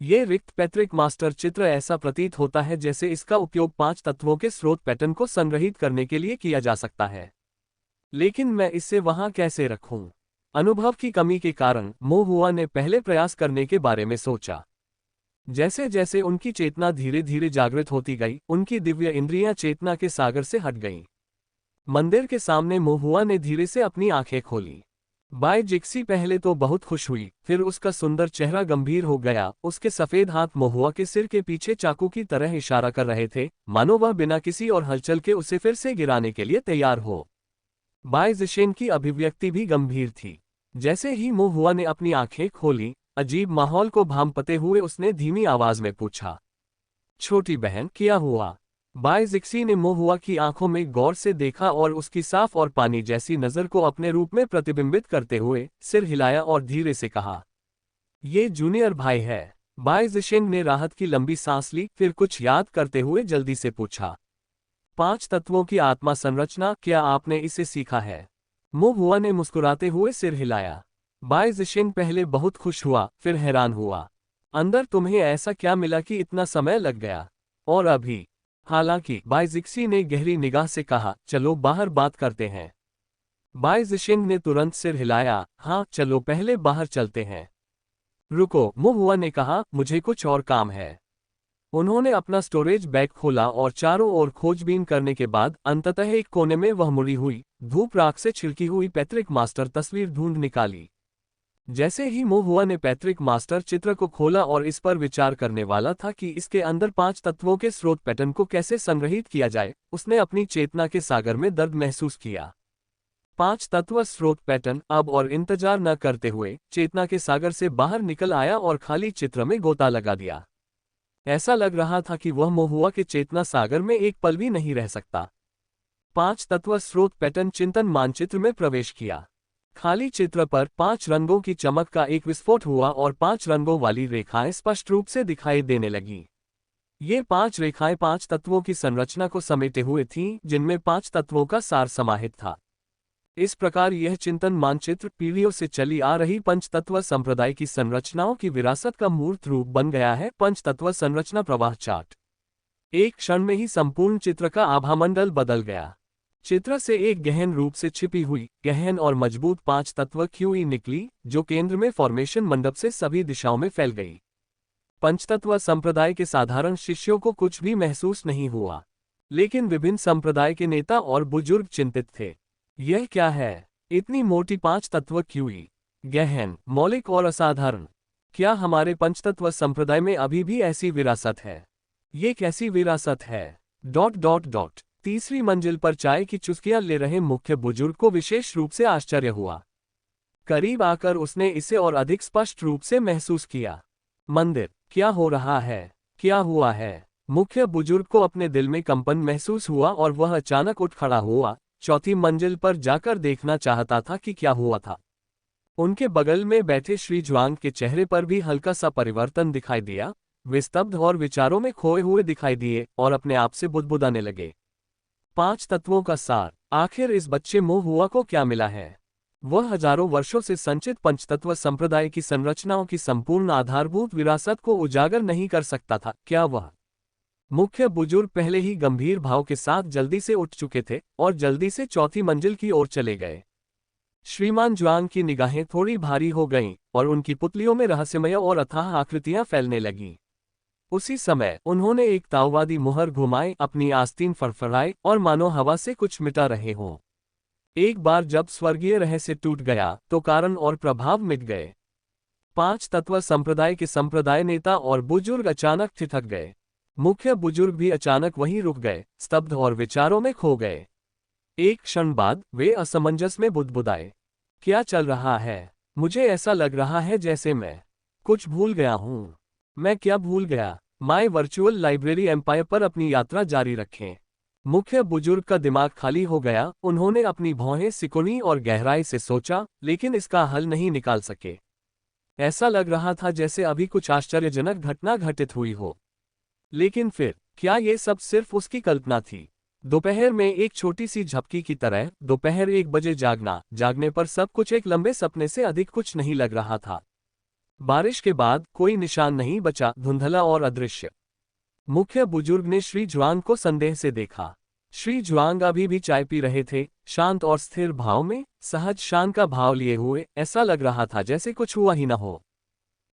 ये रिक्त पैतृक मास्टर चित्र ऐसा प्रतीत होता है जैसे इसका उपयोग 5 तत्वों के स्रोत पैटर्न को संग्रहित करने के लिए किया जा सकता है। लेकिन मैं इसे वहां कैसे रखूं? अनुभव की कमी के कारण मो हुआ ने पहले प्रयास करने के बारे में सोचा। जैसे जैसे उनकी चेतना धीरे धीरे जागृत होती गई, उनकी दिव्य इंद्रियां चेतना के सागर से हट गईं। मंदिर के सामने मो हुआ ने धीरे से अपनी आंखें खोली। बाय जिक्सी पहले तो बहुत खुश हुई, फिर उसका सुंदर चेहरा गंभीर हो गया। उसके सफेद हाथ मो हुआ के सिर के पीछे चाकू की तरह इशारा कर रहे थे, मानो वह बिना किसी और हलचल के उसे फिर से गिराने के लिए तैयार हो। बाय जिशेन की अभिव्यक्ति भी गंभीर थी। जैसे ही मो हुआ ने अपनी आंखें खोली, अजीब माहौल को भांपते हुए उसने धीमी आवाज में पूछा, छोटी बहन क्या हुआ? बाय जिक्सी ने मो हुआ की आंखों में गौर से देखा और उसकी साफ और पानी जैसी नजर को अपने रूप में प्रतिबिंबित करते हुए सिर हिलाया और धीरे से कहा, ये जूनियर भाई है। बाय जिशेन ने राहत की लंबी सांस ली, फिर कुछ याद करते हुए जल्दी से पूछा, 5 तत्वों की आत्मा संरचना, क्या आपने इसे सीखा है? मो हुआ ने मुस्कुराते हुए सिर हिलाया। बाय जिशेन पहले बहुत खुश हुआ, फिर हैरान हुआ। अंदर तुम्हें ऐसा क्या मिला कि इतना समय लग गया? और अभी? हालांकि बाय जिक्सी ने गहरी निगाह से कहा, चलो बाहर बात करते हैं। बाय जिशेन ने तुरंत सिर हिलाया, हाँ चलो पहले बाहर चलते हैं। रुको, मो हुआ ने कहा, मुझे कुछ और काम है। उन्होंने अपना स्टोरेज बैग खोला और चारों ओर खोजबीन करने के बाद अंततः एक कोने में वह मुड़ी हुई, धूप राख से छिड़की हुई पैतृक मास्टर तस्वीर ढूंढ निकाली। जैसे ही मो हुआ ने पैतृक मास्टर चित्र को खोला और इस पर विचार करने वाला था कि इसके अंदर 5 तत्वों के स्रोत पैटर्न को कैसे संग्रहित किया जाए, उसने अपनी चेतना के सागर में दर्द महसूस किया। 5 तत्व स्रोत पैटर्न अब और इंतजार न करते हुए चेतना के सागर से बाहर निकल आया और खाली चित्र में गोता लगा दिया। ऐसा लग रहा था कि वह मो हुआ के चेतना सागर में एक पल भी नहीं रह सकता। 5 तत्व स्रोत पैटर्न चिंतन मानचित्र में प्रवेश किया। खाली चित्र पर 5 रंगों की चमक का एक विस्फोट हुआ और 5 रंगों वाली रेखाएं स्पष्ट रूप से दिखाई देने लगीं। ये 5 रेखाएं 5 तत्वों की संरचना को समेटे हुए थीं, जिनमें 5 तत्वों का सार समाहित था। इस प्रकार यह चिंतन मानचित्र पीढ़ियों से चली आ रही पंचतत्व संप्रदाय की संरचनाओं की विरासत का मूर्त रूप बन गया है। पंचतत्व संरचना प्रवाह चार्ट। एक क्षण में ही संपूर्ण चित्र का आभामंडल बदल गया। चित्र से एक गहन रूप से छिपी हुई, गहन और मजबूत 5 तत्व क्यूई निकली, जो केंद्र में फॉर्मेशन मंडप से सभी दिशाओं में फैल गई। पंचतत्व संप्रदाय के साधारण शिष्यों को कुछ भी महसूस नहीं हुआ, लेकिन विभिन्न संप्रदाय के नेता और बुजुर्ग चिंतित थे। यह क्या है? इतनी मोटी 5 तत्व क्यूई, गहन, मौलिक और असाधारण। क्या हमारे पंचतत्व संप्रदाय में अभी भी ऐसी विरासत है? ये कैसी विरासत है? ... तीसरी मंजिल पर चाय की चुस्कियां ले रहे मुख्य बुजुर्ग को विशेष रूप से आश्चर्य हुआ। करीब आकर उसने इसे और अधिक स्पष्ट रूप से महसूस किया। मंदिर, क्या हो रहा है? क्या हुआ है? मुख्य बुजुर्ग को अपने दिल में कंपन महसूस हुआ और वह अचानक उठ खड़ा हुआ, चौथी मंजिल पर जाकर देखना चाहता था कि क्या हुआ था। उनके बगल में बैठे श्री जुआंग के चेहरे पर भी हल्का सा परिवर्तन दिखाई दिया। वे स्तब्ध और विचारों में खोए हुए दिखाई दिए और अपने आप से बुदबुदाने लगे। 5 तत्वों का सार, आखिर इस बच्चे मोह हुआ को क्या मिला है? वह हजारों वर्षों से संचित पंचतत्व संप्रदाय की संरचनाओं की संपूर्ण आधारभूत विरासत को उजागर नहीं कर सकता था। क्या वह? मुख्य बुजुर्ग पहले ही गंभीर भाव के साथ जल्दी से उठ चुके थे और जल्दी से चौथी मंजिल की ओर चले गए। श्रीमान जुआंग की निगाहें थोड़ी भारी हो गईं और उनकी पुतलियों में रहस्यमय और अथाह आकृतियां फैलने लगीं। उसी समय उन्होंने एक ताओवादी मुहर घुमाई, अपनी आस्तीन फड़फड़ाई और मानो हवा से कुछ मिटा रहे हों। एक बार जब स्वर्गीय रहस्य टूट गया तो कारण और प्रभाव मिट गए। 5 तत्व संप्रदाय के संप्रदाय नेता और बुजुर्ग अचानक ठिठक गए। मुख्य बुजुर्ग भी अचानक वहीं रुक गए, स्तब्ध और विचारों में खो गए। एक क्षण बाद वे असमंजस में बुदबुदाए, क्या चल रहा है? मुझे ऐसा लग रहा है जैसे मैं कुछ भूल गया हूं। मैं क्या भूल गया? माय वर्चुअल लाइब्रेरी एम्पायर पर अपनी यात्रा जारी रखें। मुख्य बुजुर्ग का दिमाग खाली हो गया। उन्होंने अपनी भौहें सिकुड़ी और गहराई से सोचा, लेकिन इसका हल नहीं निकाल सके। ऐसा लग रहा था जैसे अभी कुछ आश्चर्यजनक घटना घटित हुई हो। लेकिन फिर, क्या ये सब सिर्फ उसकी कल्पना थी? दोपहर में एक छोटी सी झपकी की तरह, दोपहर 1 बजे जागना, जागने पर सब कुछ एक लंबे सपने से अधिक कुछ नहीं लग रहा था। बारिश के बाद कोई निशान नहीं बचा, धुंधला और अदृश्य। मुख्य बुजुर्ग ने श्री जुआंग को संदेह से देखा। श्री जुआंग अभी भी चाय पी रहे थे, शांत और स्थिर भाव में, सहज शान का भाव लिए हुए। ऐसा लग रहा था जैसे कुछ हुआ ही न हो।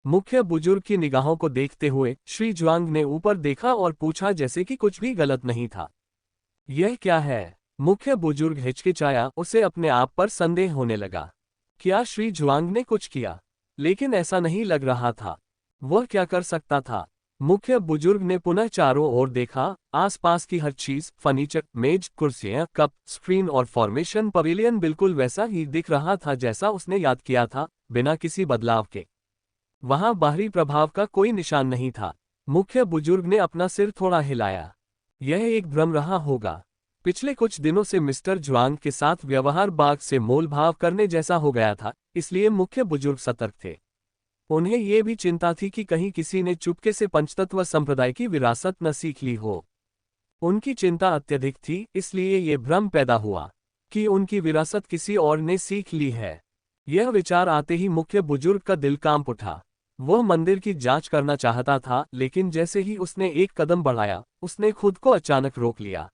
मुख्य बुजुर्ग की निगाहों को देखते हुए श्री जुआंग ने ऊपर देखा और पूछा, जैसे कि कुछ भी गलत नहीं था, यह क्या है? मुख्य बुजुर्ग हिचकिचाया, उसे अपने आप पर संदेह होने लगा। क्या श्री जुआंग ने कुछ किया? लेकिन ऐसा नहीं लग रहा था। वह क्या कर सकता था? मुख्य बुजुर्ग ने पुनः चारों ओर देखा। आसपास की हर चीज, फर्नीचर, मेज, कुर्सियां, कप, स्क्रीन और फॉर्मेशन पवेलियन बिल्कुल वैसा ही दिख रहा था जैसा उसने याद किया था, बिना किसी बदलाव के। वहां बाहरी प्रभाव का कोई निशान नहीं था। मुख्य बुजुर्ग ने अपना सिर थोड़ा हिलाया। यह एक भ्रम रहा होगा। पिछले कुछ दिनों से मिस्टर जुआंग के साथ व्यवहार बाग से मोल भाव करने जैसा हो गया था, इसलिए मुख्य बुजुर्ग सतर्क थे। उन्हें यह भी चिंता थी कि कहीं किसी ने चुपके से पंचतत्व संप्रदाय की विरासत न सीख ली हो। उनकी चिंता अत्यधिक थी, इसलिए ये भ्रम पैदा हुआ कि उनकी विरासत किसी और ने सीख ली है। यह विचार आते ही मुख्य बुजुर्ग का दिल कांप उठा। वह मंदिर की जांच करना चाहता था, लेकिन जैसे ही उसने एक कदम बढ़ाया, उसने खुद को अचानक रोक लिया।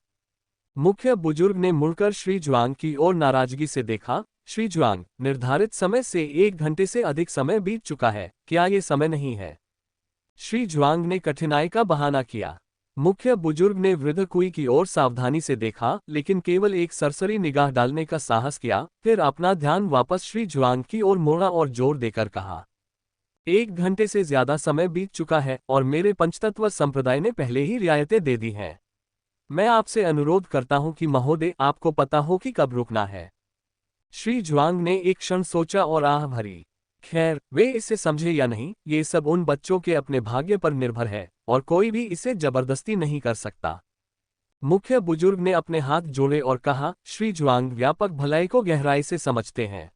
मुख्य बुजुर्ग ने मुड़कर श्री जुआंग की ओर नाराजगी से देखा। श्री जुआंग, निर्धारित समय से 1 घंटे से अधिक समय बीत चुका है, क्या ये समय नहीं है? श्री जुआंग ने कठिनाई का बहाना किया। मुख्य बुजुर्ग ने वृद्ध कुई की ओर सावधानी से देखा, लेकिन केवल एक सरसरी निगाह डालने का साहस किया, फिर अपना ध्यान वापस श्री जुआंग की ओर मोड़ा और जोर देकर कहा, 1 घंटे से ज्यादा समय बीत चुका है और मेरे पंचतत्व संप्रदाय ने पहले ही रियायतें दे दी हैं। मैं आपसे अनुरोध करता हूं कि महोदय, आपको पता हो कि कब रुकना है। श्री जुआंग ने एक क्षण सोचा और आह भरी। खैर, वे इसे समझे या नहीं, ये सब उन बच्चों के अपने भाग्य पर निर्भर है और कोई भी इसे जबरदस्ती नहीं कर सकता। मुख्य बुजुर्ग ने अपने हाथ जोड़े और कहा, श्री जुआंग व्यापक भलाई को गहराई से समझते हैं।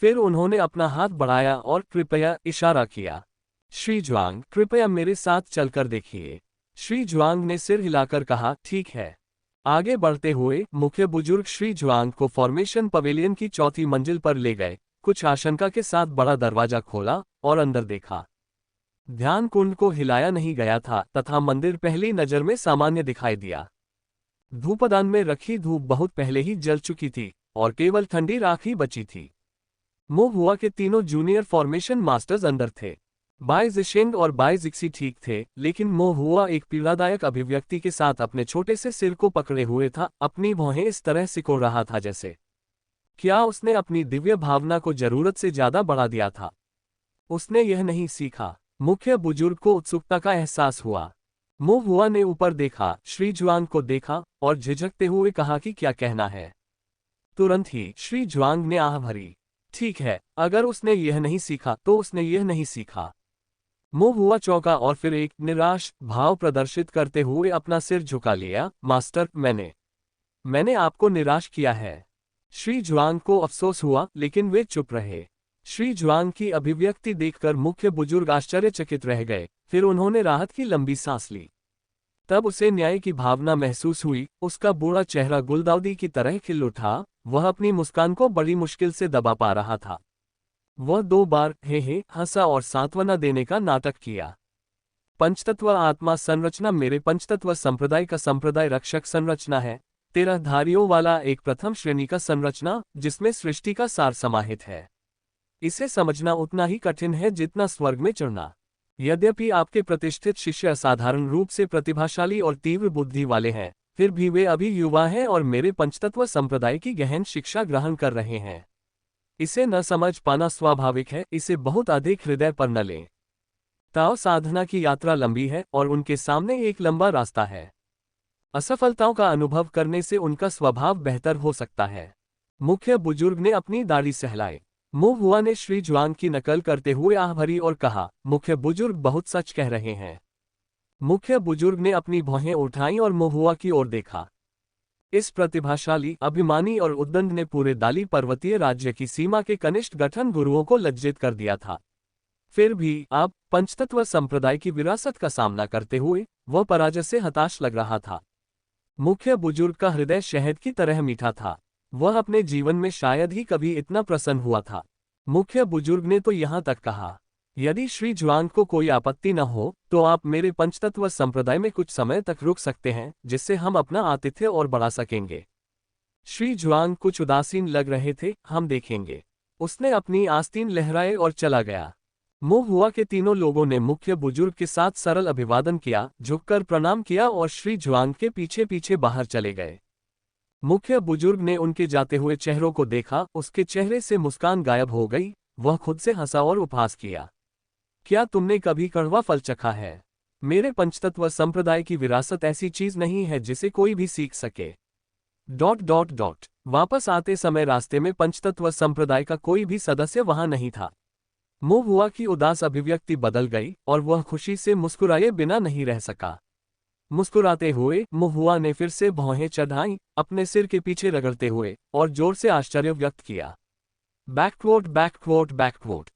फिर उन्होंने अपना हाथ बढ़ाया और कृपया इशारा किया। श्री जुआंग, कृपया मेरे साथ चलकर देखिए। श्री जुआंग ने सिर हिलाकर कहा, ठीक है। आगे बढ़ते हुए मुख्य बुजुर्ग श्री जुआंग को फॉर्मेशन पवेलियन की चौथी मंजिल पर ले गए, कुछ आशंका के साथ बड़ा दरवाजा खोला और अंदर देखा। ध्यान कुंड को हिलाया नहीं गया था तथा मंदिर पहली नजर में सामान्य दिखाई दिया। धूपदान में रखी धूप बहुत पहले ही जल चुकी थी और केवल ठंडी राख ही बची थी। मूव हुआ के तीनों जूनियर फॉर्मेशन मास्टर्स अंदर थे। बाय जिशेंग और बाय जिक्सी ठीक थे, लेकिन मूव हुआ एक पीड़ादायक अभिव्यक्ति के साथ अपने छोटे से सिर को पकड़े हुए था, अपनी भौहें इस तरह सिकोड़ रहा था जैसे क्या उसने अपनी दिव्य भावना को जरूरत से ज्यादा बढ़ा दिया था। उसने यह नहीं सीखा। मुख्य बुजुर्ग को उत्सुकता का एहसास हुआ। मूव हुआ ने ऊपर देखा, श्री जुआंग को देखा और झिझकते हुए कहा कि क्या कहना है। तुरंत ही श्री जुआंग ने आह भरी। ठीक है, अगर उसने यह नहीं सीखा तो उसने यह नहीं सीखा। मूव हुआ चौंका और फिर एक निराश भाव प्रदर्शित करते हुए अपना सिर झुका लिया। मास्टर, मैंने आपको निराश किया है। श्री जुआंग को अफसोस हुआ, लेकिन वे चुप रहे। श्री जुआंग की अभिव्यक्ति देखकर मुख्य बुजुर्ग आश्चर्यचकित रह गए, फिर उन्होंने राहत की लंबी सांस ली। तब उसे न्याय की भावना महसूस हुई। उसका बूढ़ा चेहरा गुलदाउदी की तरह खिल उठा। वह अपनी मुस्कान को बड़ी मुश्किल से दबा पा रहा था। वह 2 बार हे हंसा और सांत्वना देने का नाटक किया। पंचतत्व आत्मा संरचना मेरे पंचतत्व संप्रदाय का संप्रदाय रक्षक संरचना है। 13 धारियों वाला एक प्रथम श्रेणी का संरचना जिसमें सृष्टि का सार समाहित है। इसे समझना उतना ही कठिन है जितना स्वर्ग में चढ़ना। यद्यपि आपके प्रतिष्ठित शिष्य असाधारण रूप से प्रतिभाशाली और तीव्र बुद्धि वाले हैं, फिर भी वे अभी युवा हैं और मेरे पंचतत्व संप्रदाय की गहन शिक्षा ग्रहण कर रहे हैं। इसे न समझ पाना स्वाभाविक है, इसे बहुत अधिक हृदय पर न लें। ताओ साधना की यात्रा लंबी है और उनके सामने एक लंबा रास्ता है। असफलताओं का अनुभव करने से उनका स्वभाव बेहतर हो सकता है। मुख्य बुजुर्ग ने अपनी दाढ़ी सहलाई। मूव हुआ ने श्री जुआंग की नकल करते हुए आह भरी और कहा, मुख्य बुजुर्ग बहुत सच कह रहे हैं। मुख्य बुजुर्ग ने अपनी भौहें उठाईं और मूव हुआ की ओर देखा। इस प्रतिभाशाली, अभिमानी और उद्दंड ने पूरे दाली पर्वतीय राज्य की सीमा के कनिष्ठ गठन गुरुओं को लज्जित कर दिया था। फिर भी अब पंचतत्व संप्रदाय की विरासत का सामना करते हुए वह पराजय से हताश लग रहा था। मुख्य बुजुर्ग का हृदय शहद की तरह मीठा था। वह अपने जीवन में शायद ही कभी इतना प्रसन्न हुआ था। मुख्य बुजुर्ग ने तो यहाँ तक कहा, यदि श्री जुआंग को कोई आपत्ति न हो तो आप मेरे पंचतत्व संप्रदाय में कुछ समय तक रुक सकते हैं, जिससे हम अपना आतिथ्य और बढ़ा सकेंगे। श्री जुआंग कुछ उदासीन लग रहे थे। हम देखेंगे। उसने अपनी आस्तीन लहराए और चला गया। मूव हुआ के तीनों लोगों ने मुख्य बुजुर्ग के साथ सरल अभिवादन किया, झुककर प्रणाम किया और श्री जुआंग के पीछे पीछे बाहर चले गए। मुख्य बुजुर्ग ने उनके जाते हुए चेहरों को देखा। उसके चेहरे से मुस्कान गायब हो गई। वह खुद से हंसा और उपहास किया। क्या तुमने कभी कड़वा फल चखा है? मेरे पंचतत्व संप्रदाय की विरासत ऐसी चीज नहीं है जिसे कोई भी सीख सके। ... वापस आते समय रास्ते में पंचतत्व संप्रदाय का कोई भी सदस्य वहां नहीं था। मूव हुआ की उदास अभिव्यक्ति बदल गई और वह खुशी से मुस्कुराए बिना नहीं रह सका। मुस्कुराते हुए मूव हुआ ने फिर से भौहें चढ़ाईं, अपने सिर के पीछे रगड़ते हुए, और जोर से आश्चर्य व्यक्त किया। बैकवोट बैकवोट बैकवोट।